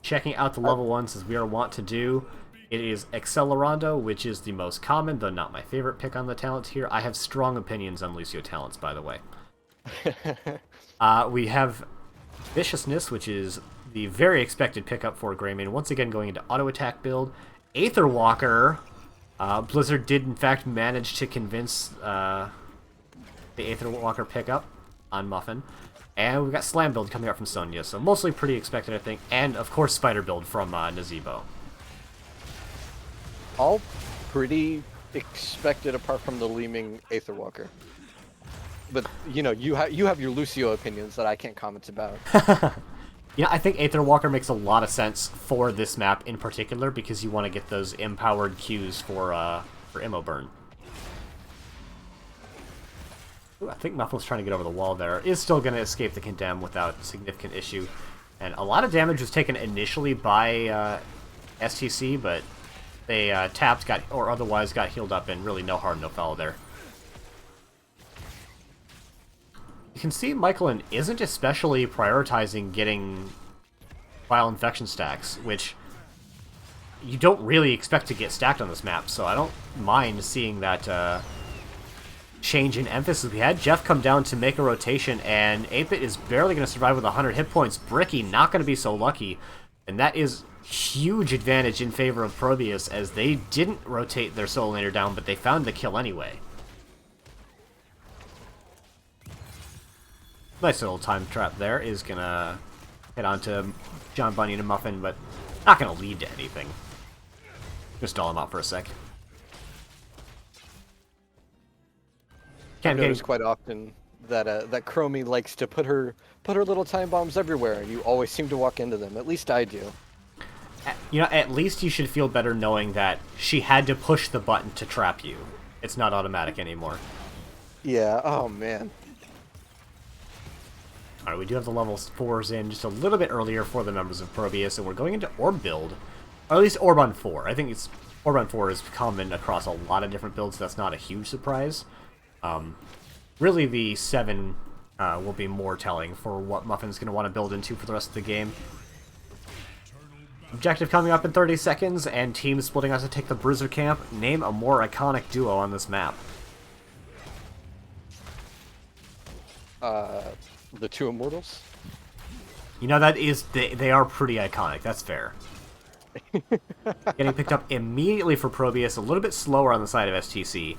Checking out the level 1s as we are wont to do. It is Accelerando, which is the most common, though not my favorite pick on the talent here. I have strong opinions on Lucio talents, by the way. We have Viciousness, which is the very expected pickup for Greymane, once again going into auto-attack build. Aether Walker. Blizzard did, in fact, manage to convince the Aether Walker pickup on Muffin. And we've got Slam build coming out from Sonya, so mostly pretty expected, I think. And, of course, Spider build from Nazeebo. All pretty expected apart from the Leeming Aether Walker. But, you know, you have your Lucio opinions that I can't comment about. Yeah, I think Aether Walker makes a lot of sense for this map in particular because you want to get those empowered Qs for Immo Burn. Ooh, I think Muffin's trying to get over the wall there. Is still going to escape the Condemn without significant issue. And a lot of damage was taken initially by STC, but they tapped, or otherwise got healed up, and really no harm, no foul there. You can see Michaelin isn't especially prioritizing getting Vile Infection stacks, which you don't really expect to get stacked on this map, so I don't mind seeing that change in emphasis we had. Jeff come down to make a rotation, and 8-Bit is barely going to survive with 100 hit points. Bricky not going to be so lucky, and that is huge advantage in favor of ProBUs, as they didn't rotate their Soul Laner down, but they found the kill anyway. Nice little time trap there. Is going to hit onto John Bunyan and Muffin, but not going to lead to anything. Just stall him out for a sec. I notice quite often that that Chromie likes to put her little time bombs everywhere, and you always seem to walk into them. At least I do. You know, at least you should feel better knowing that she had to push the button to trap you. It's not automatic anymore. Yeah. Oh man. Alright, we do have the level 4s in just a little bit earlier for the members of ProBUs, and we're going into Orb build. Or at least Orb on 4. I think Orb on 4 is common across a lot of different builds, so that's not a huge surprise. Really the 7 will be more telling for what Muffin's going to want to build into for the rest of the game. Objective coming up in 30 seconds, and teams splitting out to take the Bruiser camp. Name a more iconic duo on this map. The two Immortals? You know, that is... They are pretty iconic, that's fair. Getting picked up immediately for ProBUs, a little bit slower on the side of STC.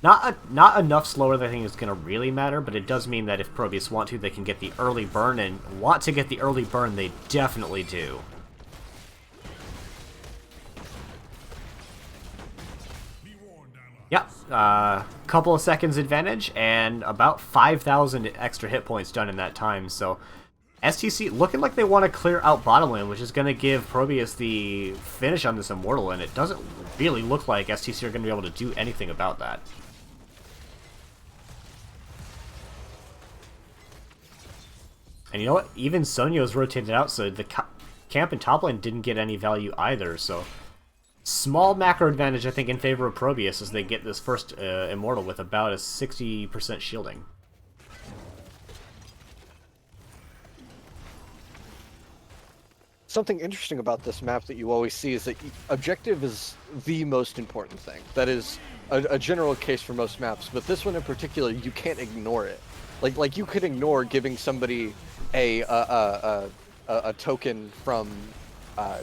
Not enough slower that I think is going to really matter, but it does mean that if ProBUs want to, they can get the early burn, and want to get the early burn, they definitely do. Yep, couple of seconds advantage, and about 5,000 extra hit points done in that time, so STC looking like they want to clear out bottom lane, which is going to give ProBUs the finish on this Immortal, and it doesn't really look like STC are going to be able to do anything about that. And you know what? Even Sonya's rotated out, so the camp in top lane didn't get any value either, so small macro advantage, I think, in favor of ProBUs as they get this first Immortal with about a 60% shielding. Something interesting about this map that you always see is that objective is the most important thing. That is a general case for most maps, but this one in particular, you can't ignore it. Like you could ignore giving somebody a token from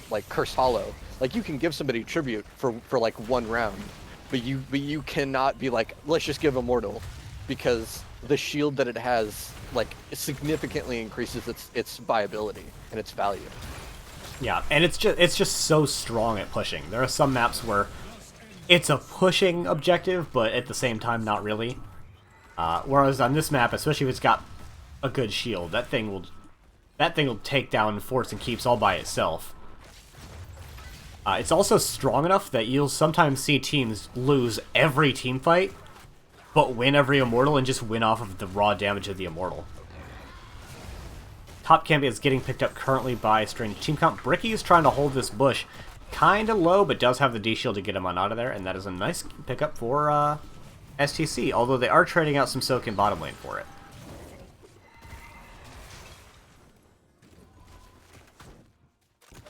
like Curse Hollow. Like you can give somebody tribute for like one round, but you cannot be like, let's just give Immortal, because the shield that it has like significantly increases its viability and its value. Yeah, and it's just so strong at pushing. There are some maps where it's a pushing objective, but at the same time not really. Whereas on this map, especially if it's got a good shield, that thing will take down Force and Keeps all by itself. It's also strong enough that you'll sometimes see teams lose every team fight, but win every Immortal and just win off of the raw damage of the Immortal. Top camp is getting picked up currently by Strange Team Comp. Bricky is trying to hold this bush kind of low, but does have the D-Shield to get him on out of there, and that is a nice pickup for STC, although they are trading out some soak in bottom lane for it.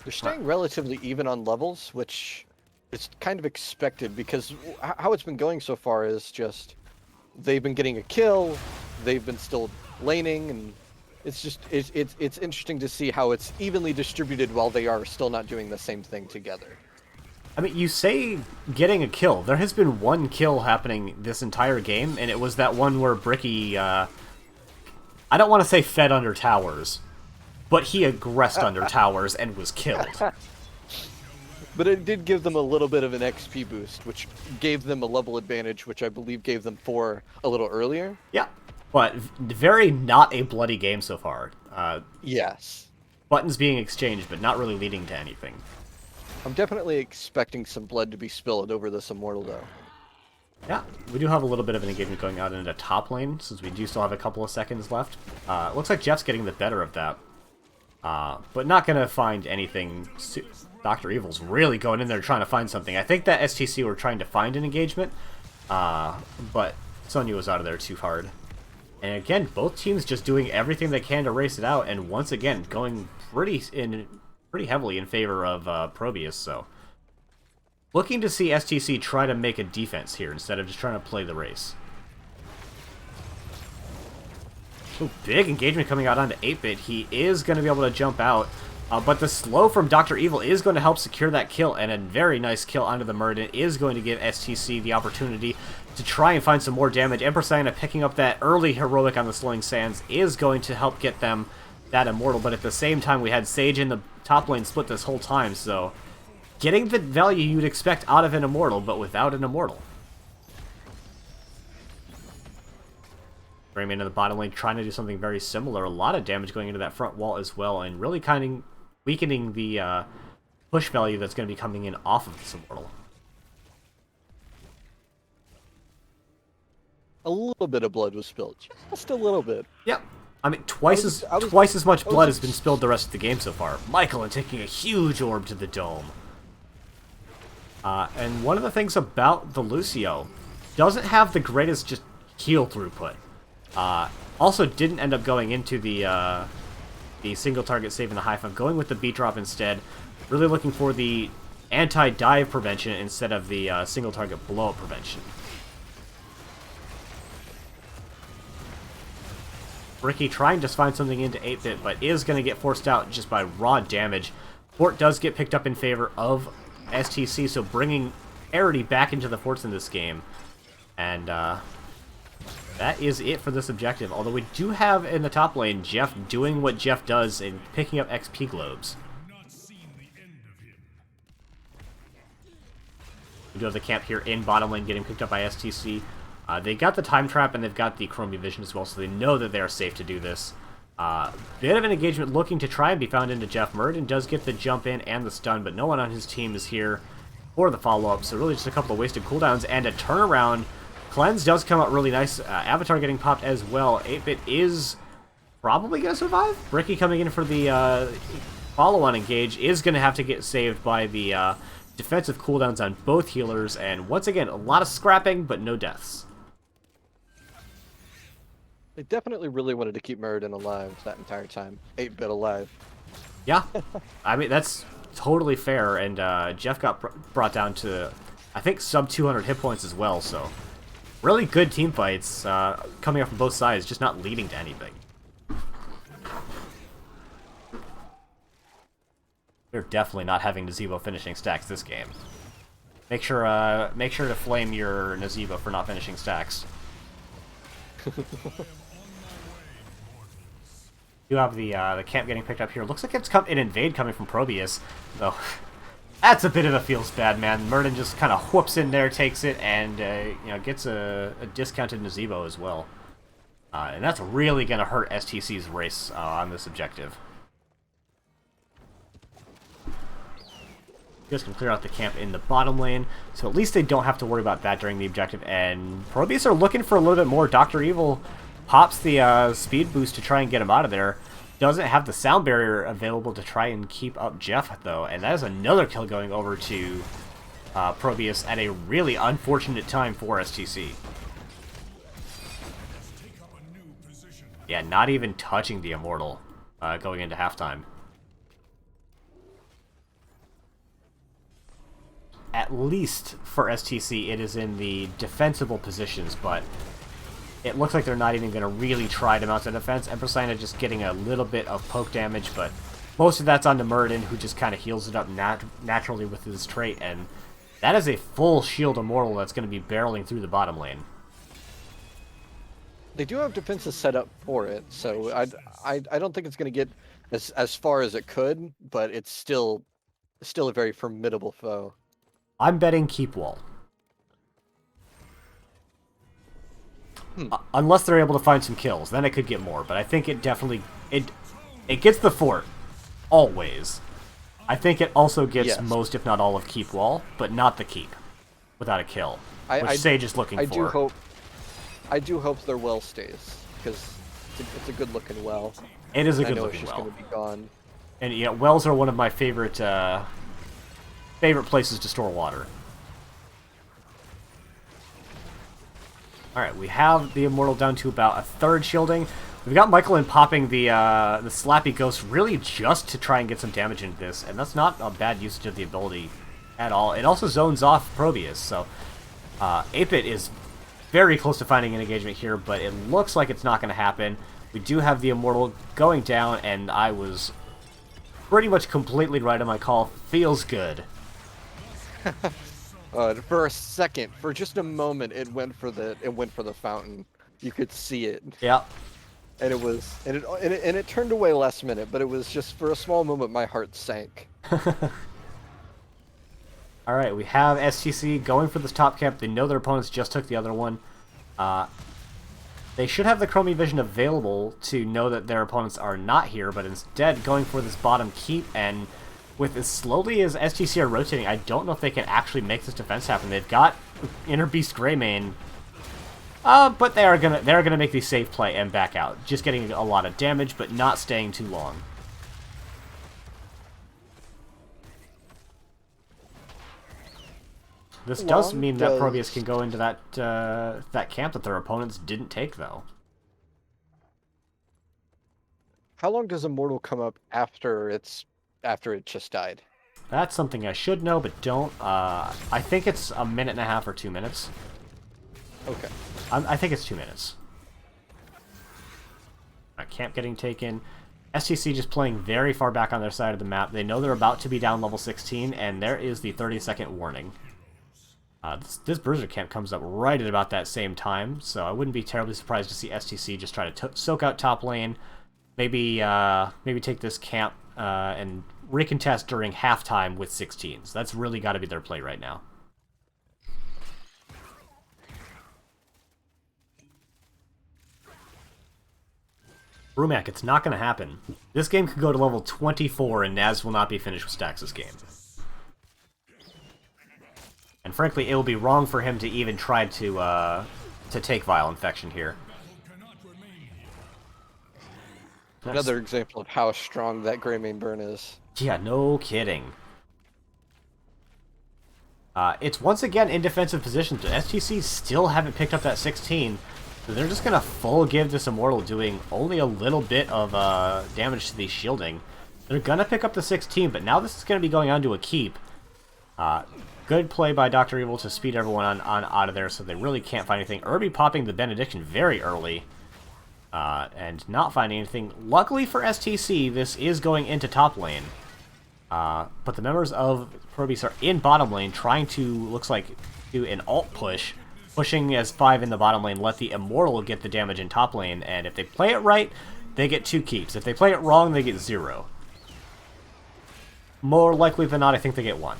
They're staying relatively even on levels, which is kind of expected, because how it's been going so far is just they've been getting a kill, they've been still laning, and it's just it's interesting to see how it's evenly distributed while they are still not doing the same thing together. I mean, you say getting a kill. There has been one kill happening this entire game, and it was that one where Bricky, I don't want to say fed under towers, but he aggressed under towers and was killed. But it did give them a little bit of an XP boost, which gave them a level advantage, which I believe gave them 4 a little earlier. Yeah, but very not a bloody game so far. Yes. Buttons being exchanged, but not really leading to anything. I'm definitely expecting some blood to be spilled over this Immortal, though. Yeah, we do have a little bit of an engagement going out into top lane, since we do still have a couple of seconds left. Looks like Jeff's getting the better of that. But not going to find anything. Dr. Evil's really going in there trying to find something. I think that STC were trying to find an engagement, but Sonya was out of there too hard. And again, both teams just doing everything they can to race it out, and once again, going pretty heavily in favor of ProBUs, so looking to see STC try to make a defense here instead of just trying to play the race. Ooh, big engagement coming out onto 8-Bit. He is going to be able to jump out, but the slow from Dr. Evil is going to help secure that kill, and a very nice kill onto the Murden is going to give STC the opportunity to try and find some more damage. Empress Diana picking up that early heroic on the Slowing Sands is going to help get them that Immortal, but at the same time we had Sage in the top lane split this whole time, so getting the value you'd expect out of an Immortal, but without an Immortal. Bring into the bottom lane, trying to do something very similar. A lot of damage going into that front wall as well, and really kind of weakening the push value that's going to be coming in off of this Immortal. A little bit of blood was spilled, just a little bit. Yep. I mean, twice as much blood has been spilled the rest of the game so far. Michael and taking a huge orb to the dome. And one of the things about the Lucio, doesn't have the greatest just heal throughput. Also didn't end up going into the single target save in the high five, going with the beat drop instead. Really looking for the anti-dive prevention instead of the single target blow-up prevention. Ricky trying to find something into 8-Bit, but is going to get forced out just by raw damage. Fort does get picked up in favor of STC, so bringing parity back into the forts in this game. And that is it for this objective, although we do have in the top lane Jeff doing what Jeff does in picking up XP globes. We do have the camp here in bottom lane getting picked up by STC. They got the time trap and they've got the Chromie Vision as well, so they know that they are safe to do this. Bit of an engagement looking to try and be found into Jeff. Murden does get the jump in and the stun, but no one on his team is here for the follow-up, so really just a couple of wasted cooldowns and a turnaround. Cleanse does come out really nice. Avatar getting popped as well. 8-Bit is probably going to survive. Bricky coming in for the follow-on engage is going to have to get saved by the defensive cooldowns on both healers, and once again, a lot of scrapping, but no deaths. They definitely really wanted to keep Murden alive that entire time. 8-Bit alive. Yeah, I mean, that's totally fair, and Jeff got brought down to, I think, sub 200 hit points as well, so really good team fights coming up from both sides, just not leading to anything. We're definitely not having Nazebo finishing stacks this game. Make sure to flame your Nazebo for not finishing stacks. You have the camp getting picked up here. Looks like it's an invade coming from ProBUs, though. That's a bit of a feels bad, man. Murden just kind of whoops in there, takes it, and gets a discounted Nazebo as well. And that's really going to hurt STC's race on this objective. Just can clear out the camp in the bottom lane, so at least they don't have to worry about that during the objective. And ProBUs are looking for a little bit more. Dr. Evil pops the speed boost to try and get him out of there. Doesn't have the sound barrier available to try and keep up Jeff, though, and that is another kill going over to ProBUs at a really unfortunate time for STC. Yeah, not even touching the Immortal going into halftime. At least for STC, it is in the defensible positions, but it looks like they're not even going to really try to mount a defense. Empress Lina just getting a little bit of poke damage, but most of that's on the Muradin, who just kind of heals it up naturally with his trait, and that is a full shield Immortal that's going to be barreling through the bottom lane. They do have defenses set up for it, so I don't think it's going to get as far as it could, but it's still a very formidable foe. I'm betting keep wall. Unless they're able to find some kills, then it could get more. But I think it definitely it gets the fort always. I think it also gets most, if not all, of keep wall, but not the keep without a kill, which Sage is looking for. I do hope their well stays, because it's a good looking well. It is a good looking well. I know it's just going to be gone. And yeah, wells are one of my favorite places to store water. Alright, we have the Immortal down to about a third shielding. We've got Michael in popping the Slappy Ghost really just to try and get some damage into this, and that's not a bad usage of the ability at all. It also zones off ProBUs, so 8-Bit is very close to finding an engagement here, but it looks like it's not going to happen. We do have the Immortal going down, and I was pretty much completely right on my call. Feels good. For a second, for just a moment, it went for the fountain. You could see it. Yeah. And it turned away last minute, but it was just for a small moment my heart sank. All right, we have STC going for this top camp. They know their opponents just took the other one. They should have the Chromie Vision available to know that their opponents are not here, but instead going for this bottom keep, and with as slowly as STC are rotating, I don't know if they can actually make this defense happen. They've got Inner Beast Greymane, but they're gonna make the safe play and back out, just getting a lot of damage, but not staying too long. This does mean that ProBUs can go into that camp that their opponents didn't take, though. How long does Immortal come up after it just died? That's something I should know, but don't. I think it's a minute and a half or 2 minutes. Okay. I think it's 2 minutes. Camp getting taken. STC just playing very far back on their side of the map. They know they're about to be down level 16, and there is the 30-second warning. This Bruiser camp comes up right at about that same time, so I wouldn't be terribly surprised to see STC just try to soak out top lane, maybe take this camp and recontest during halftime with 16s. That's really got to be their play right now. Rumac, it's not going to happen. This game could go to level 24, and Naz will not be finished with stacks this game. And frankly, it will be wrong for him to even try to take Vile Infection here. Another example of how strong that Greymane burn is. Yeah, no kidding. It's once again in defensive positions, but STC still haven't picked up that 16. So they're just going to full give this Immortal, doing only a little bit of damage to the shielding. They're going to pick up the 16, but now this is going to be going on to a keep. Good play by Dr. Evil to speed everyone on out of there, so they really can't find anything. Irby popping the Benediction very early, and not finding anything. Luckily for STC, this is going into top lane. But the members of ProBUs are in bottom lane, trying to, looks like, do an ult push. Pushing as 5 in the bottom lane, let the Immortal get the damage in top lane, and if they play it right, they get 2 keeps. If they play it wrong, they get 0. More likely than not, I think they get 1.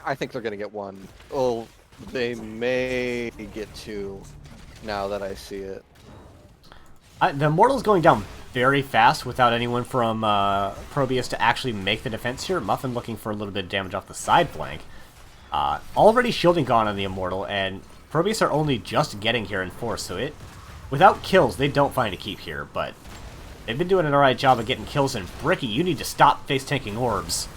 I think they're going to get 1. Oh, they may get 2, now that I see it. The Immortal's going down very fast without anyone from ProBUs to actually make the defense here. Muffin looking for a little bit of damage off the side flank. Already shielding gone on the Immortal, and ProBUs are only just getting here in force, so without kills, they don't find a keep here, but they've been doing an alright job of getting kills, and Bricky, you need to stop face-tanking orbs.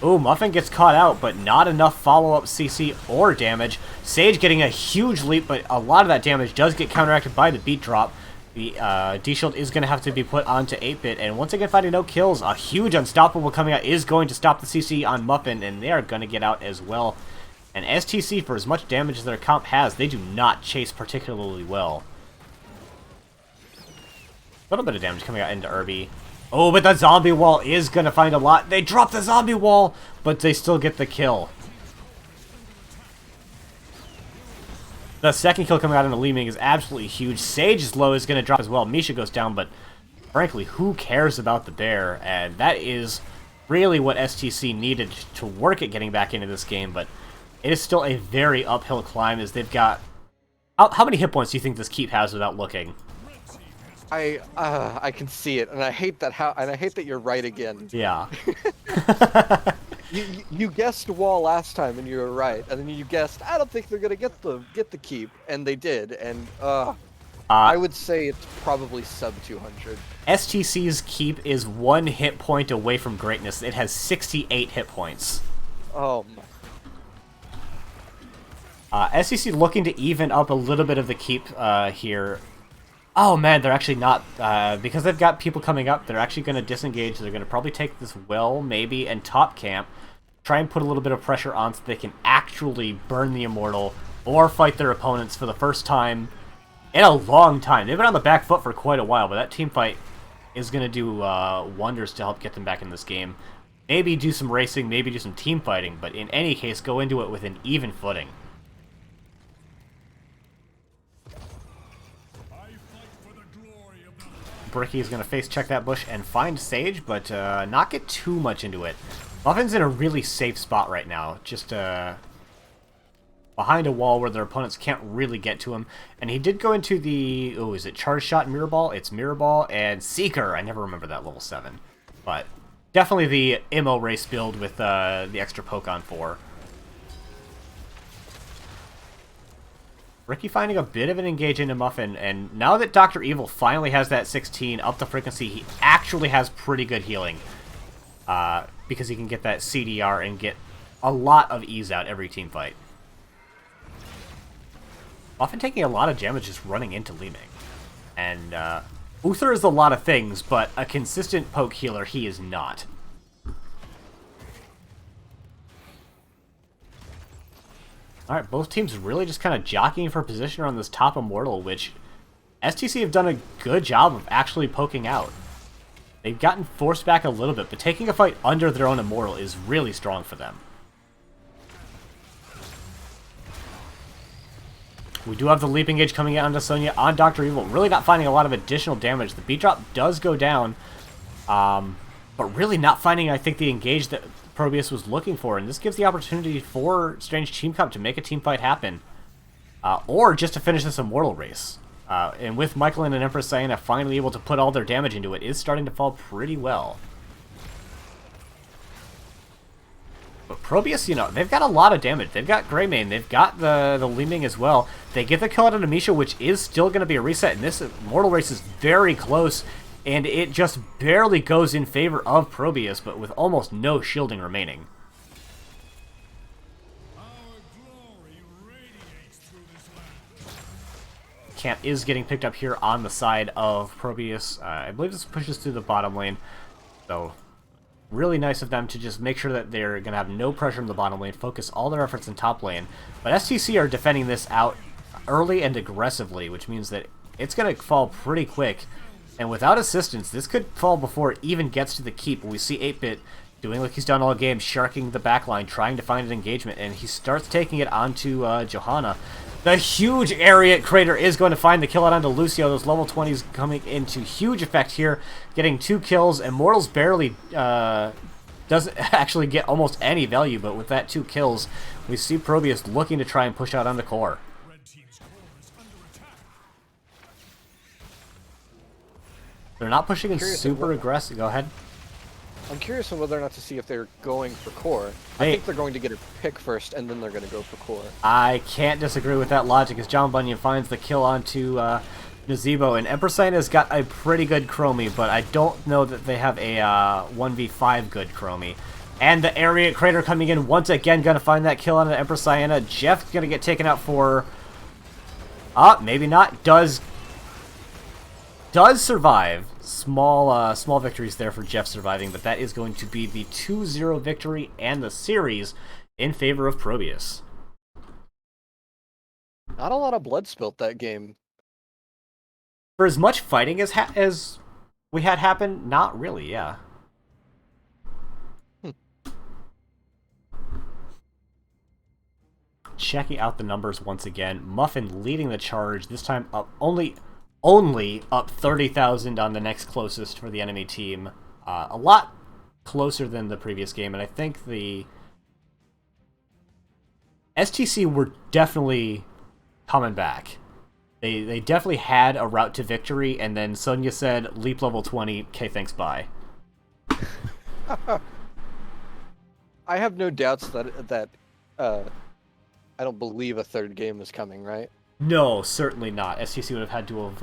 Ooh, Muffin gets caught out, but not enough follow-up CC or damage. Sage getting a huge leap, but a lot of that damage does get counteracted by the beat drop. The D-Shield is going to have to be put onto 8-Bit, and once again finding no kills, a huge Unstoppable coming out is going to stop the CC on Muffin, and they are going to get out as well. And STC, for as much damage as their comp has, they do not chase particularly well. A little bit of damage coming out into Irby. Oh, but the zombie wall is going to find a lot. They drop the zombie wall, but they still get the kill. The second kill coming out into Li Ming is absolutely huge. Sage's low is going to drop as well. Misha goes down, but frankly, who cares about the bear? And that is really what STC needed to work at getting back into this game, but it is still a very uphill climb as they've got... How many hit points do you think this keep has without looking? I can see it, and I hate that you're right again. Yeah. You guessed wall last time, and you were right, and then you guessed I don't think they're gonna get the keep, and they did, and I would say it's probably sub 200. STC's keep is 1 hit point away from greatness. It has 68 hit points. Oh my. STC looking to even up a little bit of the keep here. Oh man, they're actually not, because they've got people coming up, they're actually going to disengage. They're going to probably take this well, maybe, and top camp. Try and put a little bit of pressure on so they can actually burn the Immortal or fight their opponents for the first time in a long time. They've been on the back foot for quite a while, but that team fight is going to do wonders to help get them back in this game. Maybe do some racing, maybe do some team fighting, but in any case, go into it with an even footing. Bricky is going to face check that bush and find Sage, but not get too much into it. Muffin's in a really safe spot right now, just behind a wall where their opponents can't really get to him. And he did go into the, oh, is it Charge Shot Mirror Ball? It's Mirror Ball and Seeker. I never remember that level 7. But definitely the Immo race build with the extra poke on 4. Ricky finding a bit of an engage into Muffin, and now that Dr. Evil finally has that 16 up the frequency, he actually has pretty good healing. Because he can get that CDR and get a lot of ease out every team fight. Muffin taking a lot of damage just running into Li Ming. And Uther is a lot of things, but a consistent poke healer he is not. Alright, both teams really just kind of jockeying for position on this top Immortal, which STC have done a good job of actually poking out. They've gotten forced back a little bit, but taking a fight under their own Immortal is really strong for them. We do have the Leaping Edge coming out onto Sonya on Dr. Evil, really not finding a lot of additional damage. The beat drop does go down, but really not finding, I think, the engage that ProBUs was looking for, and this gives the opportunity for Strange Team Cup to make a team fight happen, or just to finish this Immortal race. And with Michael and Empress Sienna finally able to put all their damage into it, is starting to fall pretty well. But ProBUs, you know, they've got a lot of damage. They've got Greymane, they've got the Li Ming as well. They get the kill out of Misha, which is still going to be a reset, and this Immortal race is very close. And it just barely goes in favor of ProBUs, but with almost no shielding remaining. Camp is getting picked up here on the side of ProBUs. I believe this pushes through the bottom lane. So, really nice of them to just make sure that they're going to have no pressure in the bottom lane, focus all their efforts in top lane. But STC are defending this out early and aggressively, which means that it's going to fall pretty quick. And without assistance, this could fall before it even gets to the keep. We see 8-Bit doing like he's done all game, sharking the backline, trying to find an engagement, and he starts taking it onto Johanna. The huge Ariat Crater is going to find the kill out onto Lucio. Those level 20s coming into huge effect here, getting 2 kills. Immortals barely doesn't actually get almost any value, but with that 2 kills, we see ProBUs looking to try and push out onto core. They're not pushing in Curious super aggressive. Go ahead. I'm curious on whether or not to see if they're going for core. I think they're going to get a pick first, and then they're going to go for core. I can't disagree with that logic as John Bunyan finds the kill onto Nazebo. And Empress Cyanna's got a pretty good Chromie, but I don't know that they have a 1v5 good Chromie. And the Area Crater coming in once again, going to find that kill on an Empress Cyanna. Jeff going to get taken out for... maybe not. Does survive. Small victories there for Jeff surviving, but that is going to be the 2-0 victory and the series in favor of ProBUs. Not a lot of blood spilt that game. For as much fighting as we had happen, not really, yeah. Checking out the numbers once again. Muffin leading the charge, this time up only up 30,000 on the next closest for the enemy team. A lot closer than the previous game, and I think the STC were definitely coming back. They definitely had a route to victory, and then Sonya said, leap level 20, okay, thanks, bye. I have no doubts that I don't believe a third game is coming, right? No, certainly not. STC would have had to have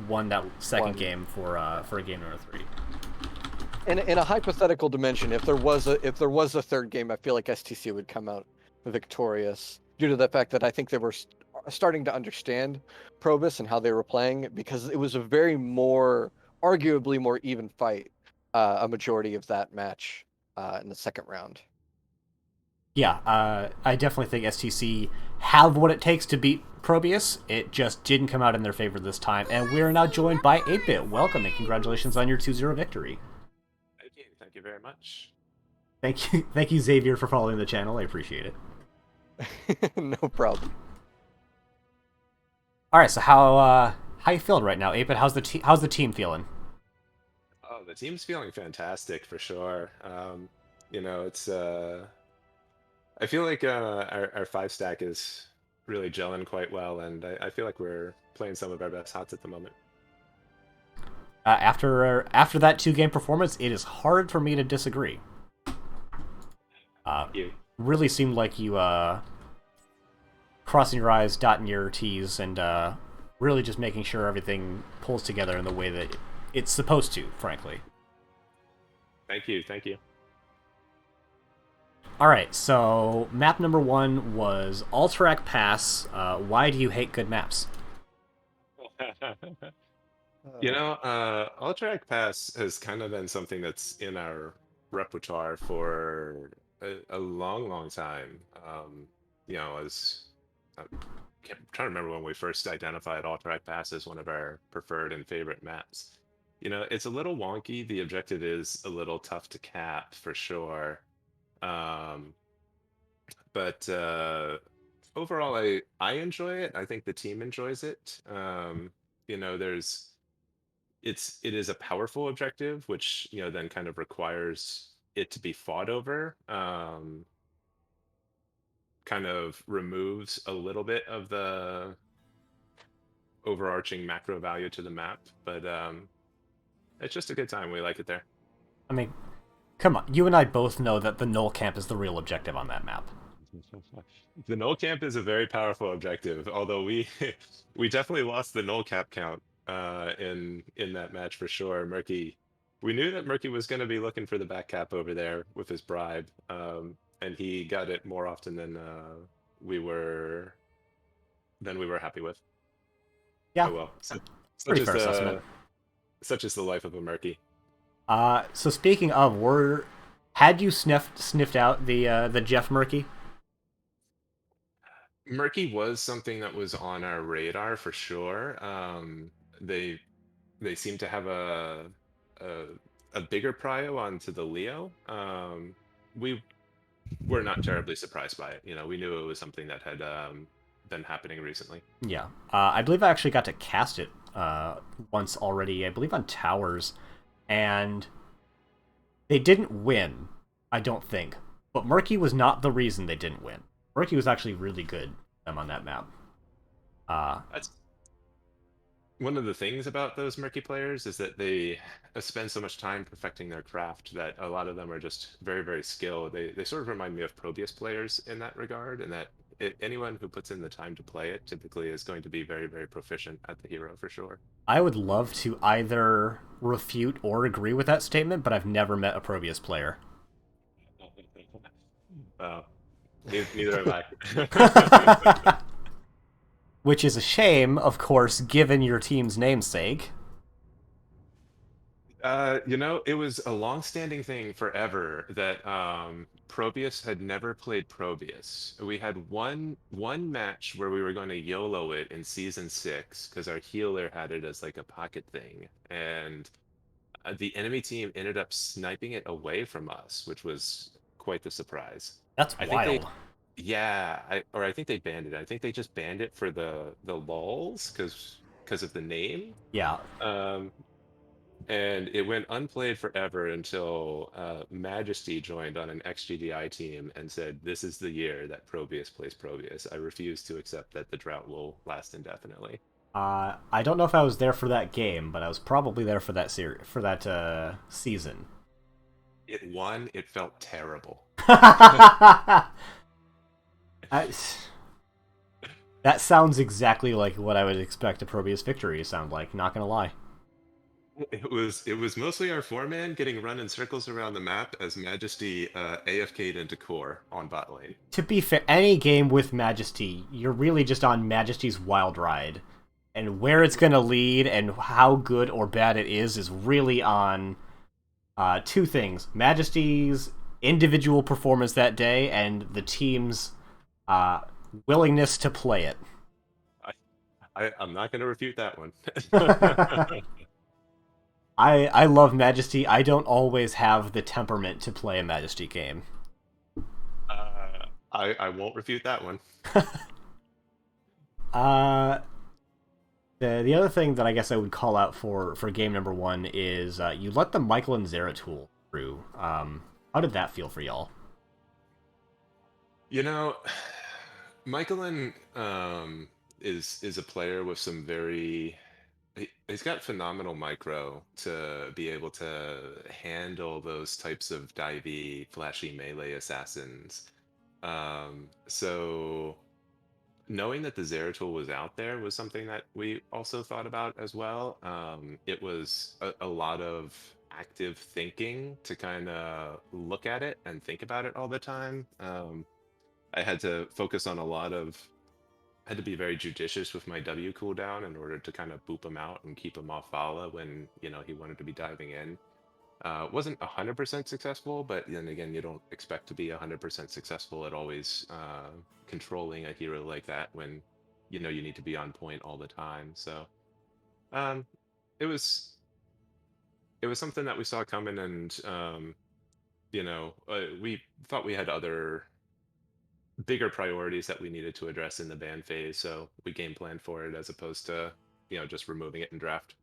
won that second game for a game number 3. In a hypothetical dimension, if there was a third game, I feel like STC would come out victorious due to the fact that I think they were starting to understand ProBUs and how they were playing, because it was a arguably more even fight a majority of that match in the second round. Yeah, I definitely think STC have what it takes to beat ProBUs. It just didn't come out in their favor this time, and we are now joined by 8-Bit. Welcome and congratulations on your 2-0 victory. Thank you very much. Thank you, Xavier, for following the channel. I appreciate it. No problem. All right, so how you feeling right now, 8-Bit? How's the team feeling? Oh, the team's feeling fantastic for sure. It's I feel like our 5-stack is really gelling quite well, and I feel like we're playing some of our best hots at the moment. After that 2-game performance, it is hard for me to disagree. Really seemed like you crossing your I's, dotting your T's, and really just making sure everything pulls together in the way that it's supposed to, frankly. Thank you. Alright, so map number 1 was Alterac Pass. Why do you hate good maps? Alterac Pass has kind of been something that's in our repertoire for a long time. As I'm trying to remember when we first identified Alterac Pass as one of our preferred and favorite maps. It's a little wonky. The objective is a little tough to cap for sure. But overall, I enjoy it. I think the team enjoys it. It is a powerful objective, which then kind of requires it to be fought over. Kind of removes a little bit of the overarching macro value to the map, but it's just a good time. We like it there. I mean, come on, you and I both know that the Null Camp is the real objective on that map. The Null Camp is a very powerful objective, although we definitely lost the Null Cap count in that match for sure. Murky, we knew that Murky was going to be looking for the back cap over there with his bribe, and he got it more often than we were happy with. Yeah, oh, well, pretty fair assessment. Such is the life of a Murky. So speaking of, had you sniffed out the Jeff Murky? Murky was something that was on our radar for sure. They seem to have a bigger prio onto the Leo. We were not terribly surprised by it. We knew it was something that had been happening recently. Yeah, I believe I actually got to cast it once already. I believe on Towers, and they didn't win. I don't think, but Murky was not the reason they didn't win. Murky was actually really good on that map. one of the things about those Murky players is that they spend so much time perfecting their craft that a lot of them are just very, very skilled. They sort of remind me of Probius players in that regard, and that anyone who puts in the time to play it typically is going to be very, very proficient at the hero for sure. I would love to either refute or agree with that statement, but I've never met a Probius player. Well, neither have I. Which is a shame, of course, given your team's namesake. It was a long-standing thing forever that Probius had never played Probius. We had one match where we were going to YOLO it in season 6 because our healer had it as like a pocket thing, and the enemy team ended up sniping it away from us, which was quite the surprise. That's I think they, wild. yeah, I think they banned it. I think they just banned it for the lulz because of the name. Yeah. Um, and it went unplayed forever until Majesty joined on an XGDI team and said, "This is the year that Probius plays Probius. I refuse to accept that the drought will last indefinitely." I don't know if I was there for that game, but I was probably there for that season. It won. It felt terrible. I, that sounds exactly like what I would expect a Probius victory to sound like, not gonna lie. It was mostly our four-man getting run in circles around the map as Majesty AFK'd into core on bot lane. To be fair, any game with Majesty, you're really just on Majesty's wild ride. And where it's gonna lead and how good or bad it is really on two things: Majesty's individual performance that day and the team's uh, willingness to play it. I'm not going to refute that one. I love Majesty. I don't always have the temperament to play a Majesty game. I won't refute that one. uh, the other thing that I guess I would call out for game number one is you let the Michael and Zeratul through. How did that feel for y'all? You know, Michaelin is a player with some very he's got phenomenal micro to be able to handle those types of divey, flashy melee assassins. So knowing that the Zeratul was out there was something that we also thought about as well. It was a lot of active thinking to kind of look at it and think about it all the time. I had to focus on a lot of had to be very judicious with my W cooldown in order to kind of boop him out and keep him off Vala when he wanted to be diving in. Wasn't 100% successful, but then again, you don't expect to be 100% successful at always controlling a hero like that when you need to be on point all the time. So um, it was something that we saw coming, and we thought we had other bigger priorities that we needed to address in the ban phase, so we game planned for it as opposed to just removing it in draft.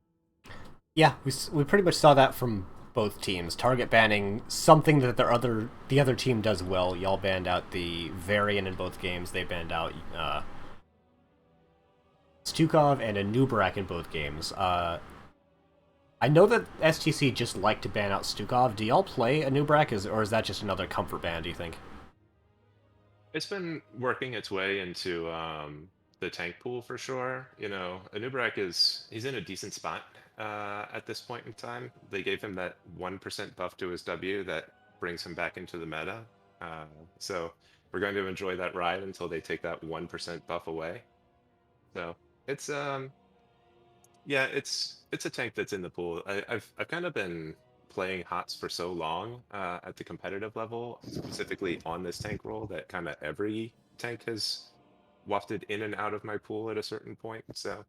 Yeah, we pretty much saw that from both teams. Target banning something that the other team does well. Y'all banned out the variant in both games. They banned out Stukov and a Nubrak in both games. I know that STC just like to ban out Stukov. Do y'all play a Nubrak, or is that just another comfort ban, do you think? It's been working its way into the tank pool for sure. Anubrak he's in a decent spot at this point in time. They gave him that 1% buff to his W that brings him back into the meta. So we're going to enjoy that ride until they take that 1% buff away. So it's yeah, it's a tank that's in the pool. I've kind of been playing HOTS for so long at the competitive level, specifically on this tank role, that kind of every tank has wafted in and out of my pool at a certain point. So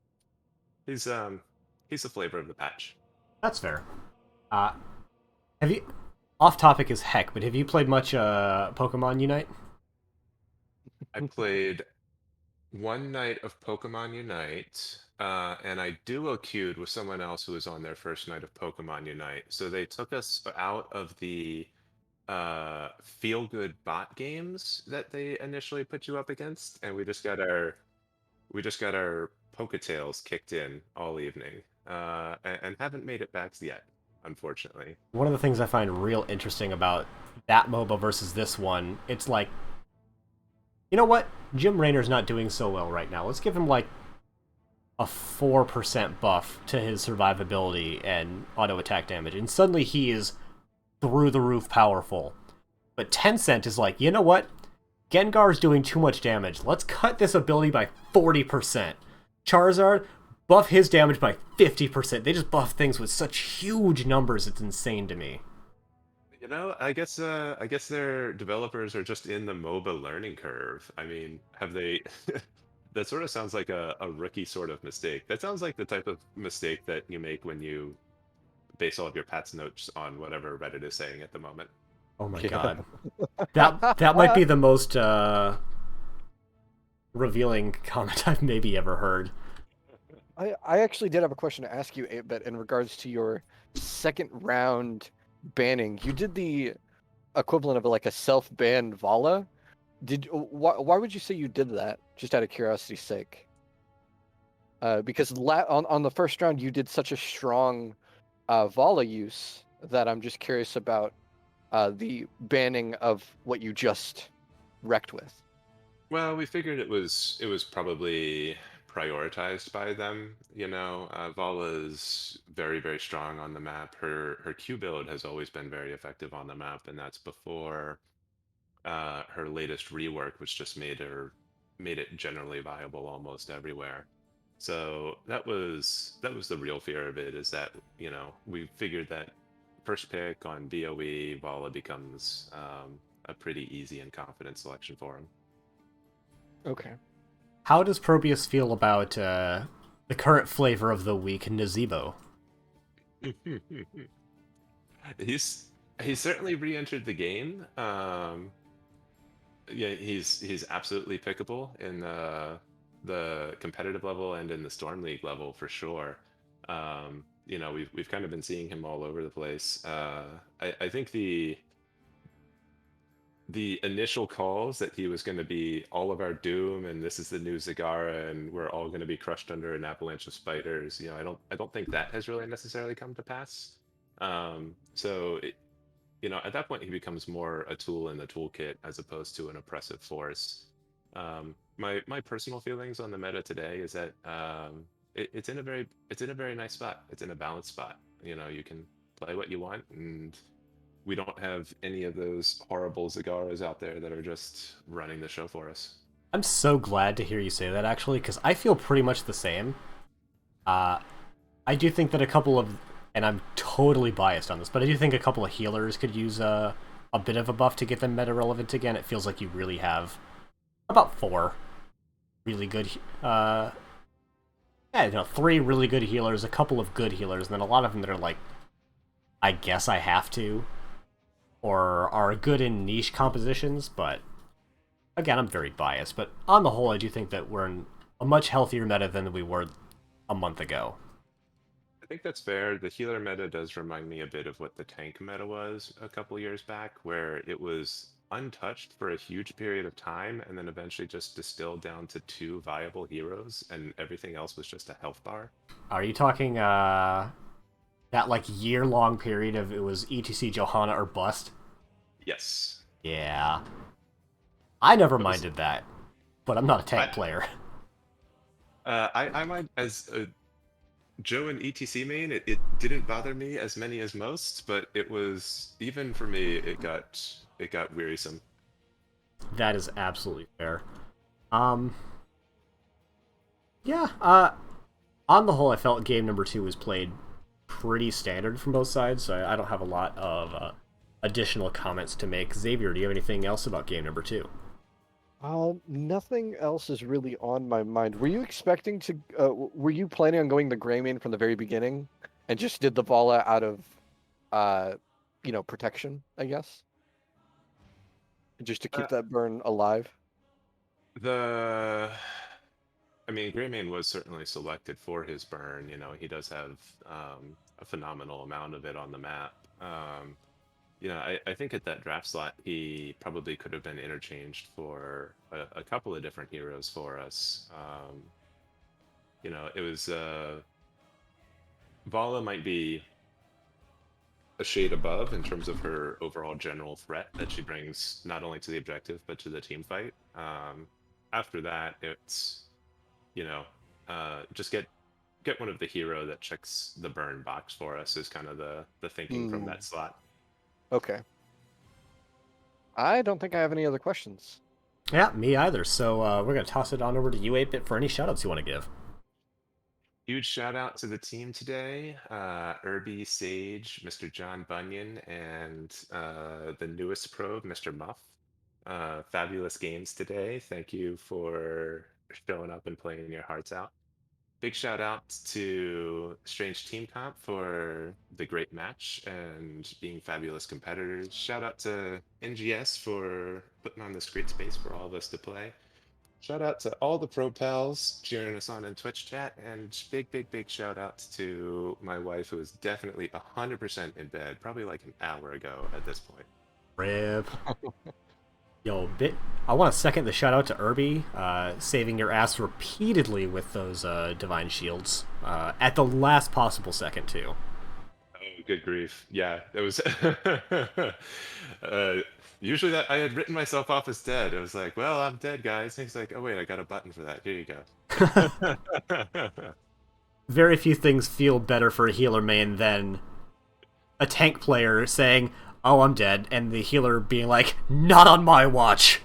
he's the flavor of the patch. That's fair. Have you off topic as heck, but have you played much Pokemon Unite? I played one night of Pokemon Unite, and I duo queued with someone else who was on their first night of Pokemon Unite. So they took us out of the feel good bot games that they initially put you up against, and we just got our Poketails kicked in all evening, and haven't made it back yet, unfortunately. One of the things I find real interesting about that MOBA versus this one, it's like, you know what? Jim Raynor's not doing so well right now. Let's give him like a 4% buff to his survivability and auto attack damage, and suddenly he is through the roof powerful. But Tencent is like, you know what? Gengar's doing too much damage. Let's cut this ability by 40%. Charizard, buff his damage by 50%. They just buff things with such huge numbers, it's insane to me. You know, I guess their developers are just in the MOBA learning curve. I mean, have they? That sort of sounds like a rookie sort of mistake. That sounds like the type of mistake that you make when you base all of your patch notes on whatever Reddit is saying at the moment. Oh my Yeah. god. That might be the most revealing comment I've maybe ever heard. I actually did have a question to ask you, 8-Bit, in regards to your second round banning. You did the equivalent of like a self-ban Vala. Why would you say you did that? Just out of curiosity's sake. Because on the first round you did such a strong Vala use that I'm just curious about the banning of what you just wrecked with. Well, we figured it was probably prioritized by them. You know, Vala's very strong on the map. Her Q build has always been very effective on the map, and that's before her latest rework, which just made it generally viable almost everywhere. So that was the real fear of it, is that, you know, we figured that first pick on BOE, Vala becomes a pretty easy and confident selection for him. Okay. How does ProBUs feel about the current flavor of the week, Nazebo? he's he's certainly re-entered the game. Yeah, he's absolutely pickable in the competitive level and in the Storm League level for sure. You know, we've kind of been seeing him all over the place. I think the initial calls that he was going to be all of our doom and this is the new Zagara and we're all going to be crushed under an avalanche of spiders, you know, I don't think that has really necessarily come to pass. So you know, at that point he becomes more a tool in the toolkit as opposed to an oppressive force. My personal feelings on the meta today is that it's in a very nice spot. It's in a balanced spot. You know, you can play what you want, and we don't have any of those horrible Zagaras out there that are just running the show for us. I'm so glad to hear you say that, actually, because I feel pretty much the same. Uh, I do think that a couple of, and I'm totally biased on this, but I do think a couple of healers could use a bit of a buff to get them meta relevant again. It feels like you really have about four really good, yeah, you know, three really good healers, a couple of good healers, and then a lot of them that are like, I guess I have to, or are good in niche compositions, but again, I'm very biased. But on the whole, I do think that we're in a much healthier meta than we were a month ago. I think that's fair. The healer meta does remind me a bit of what the tank meta was a couple years back, where it was untouched for a huge period of time and then eventually just distilled down to two viable heroes and everything else was just a health bar. Are you talking that like year-long period of it was ETC Johanna or bust? Yes. Yeah. I never It was, minded that, but I'm not a tank I, player. I mind as a Joe and ETC main, it didn't bother me as many as most, but it was, even for me, it got wearisome. That is absolutely fair. Um, yeah, on the whole, I felt game number two was played pretty standard from both sides, so I don't have a lot of additional comments to make. Xavier, do you have anything else about game number two? Nothing else is really on my mind. Were you expecting to? Were you planning on going the gray main from the very beginning, and just did the Vala out of, uh, protection, I guess, just to Uh, keep that burn alive? the I mean, Greymane was certainly selected for his burn. You know, he does have a phenomenal amount of it on the map. You know, I think at that draft slot, he probably could have been interchanged for a couple of different heroes for us. you know, it was Vala might be a shade above in terms of her overall general threat that she brings not only to the objective but to the team fight. After that, it's, you know, just get one of the hero that checks the burn box for us is kind of the thinking from that slot. Okay. I don't think I have any other questions. Yeah, me either. So we're going to toss it on over to you, 8-Bit, for any shoutouts you want to give. Huge shout out to the team today, Irby, Sage, Mr. John Bunyan, and the newest probe, Mr. Muff. Fabulous games today. Thank you for showing up and playing your hearts out. Big shout out to Strange Team Comp for the great match and being fabulous competitors. Shout out to NGS for putting on this great space for all of us to play. Shout out to all the pro pals cheering us on in Twitch chat, and big shout out to my wife, who is definitely 100% in bed, probably like an hour ago at this point. Rip. Yo, I want to second the shout out to Irby, saving your ass repeatedly with those divine shields at the last possible second too. Oh, good grief! Yeah, it was. Usually that I had written myself off as dead. I was like, "Well, I'm dead, guys." And he's like, "Oh wait, I got a button for that. Here you go." Very few things feel better for a healer main than a tank player saying, "Oh, I'm dead," and the healer being like, "Not on my watch."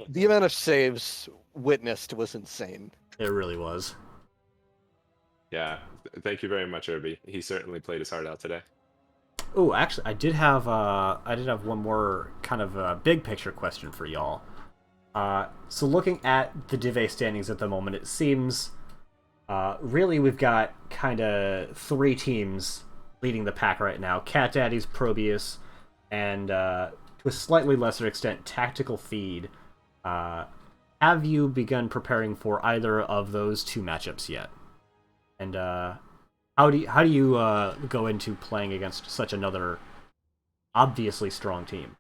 The amount of saves witnessed was insane. It really was. Yeah, thank you very much, Irby. He certainly played his heart out today. Oh, actually, I did have one more kind of big picture question for y'all. So looking at the Div standings at the moment, it seems really we've got kind of 3 teams leading the pack right now: Cat Daddy's, ProBUs, and to a slightly lesser extent, Tactical Feed. Have you begun preparing for either of those 2 matchups yet? And how do you go into playing against such another obviously strong team?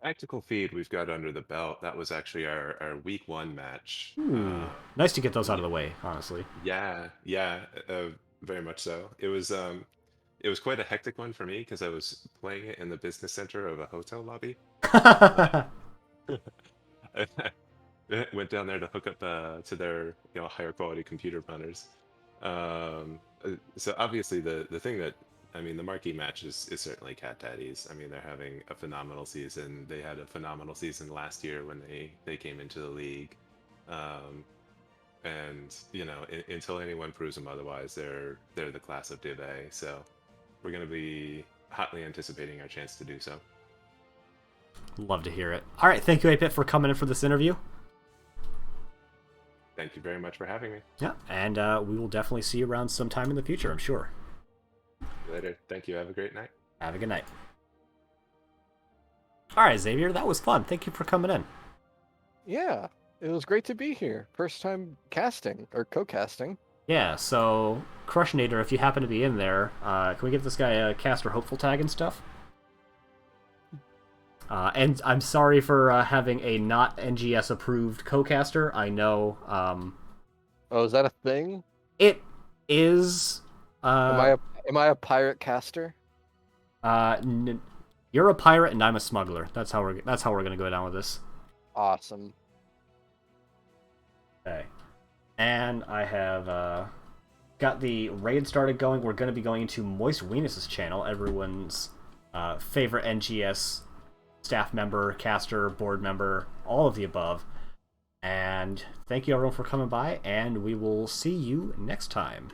Tactical Feed we've got under the belt. That was actually our week 1 match. Nice to get those out of the way, honestly. Yeah, very much so. It was quite a hectic one for me because I was playing it in the business center of a hotel lobby. I went down there to hook up to their higher quality computer runners. So obviously the thing that, I mean, the marquee match is certainly Cat Daddy's. I mean, they're having a phenomenal season. They had a phenomenal season last year when they came into the league. And until anyone proves them otherwise, they're the class of Div A. So we're going to be hotly anticipating our chance to do so. Love to hear it. All right, thank you, 8-Bit, for coming in for this interview. Thank you very much for having me. Yeah, and we will definitely see you around sometime in the future, I'm sure. Later. Thank you. Have a great night. Have a good night. All right, Xavier, that was fun. Thank you for coming in. Yeah, it was great to be here. First time casting, or co-casting. Yeah, so, Crushinator, if you happen to be in there, can we give this guy a caster hopeful tag and stuff? And I'm sorry for having a not NGS approved co-caster. I know. Oh, is that a thing? It is. Am I a pirate caster? You're a pirate and I'm a smuggler. That's how we're gonna go down with this. Awesome. Okay. And I have got the raid started going. We're gonna be going into Moist Weenus' channel, everyone's favorite NGS staff member, caster, board member, all of the above. And thank you everyone for coming by, and we will see you next time.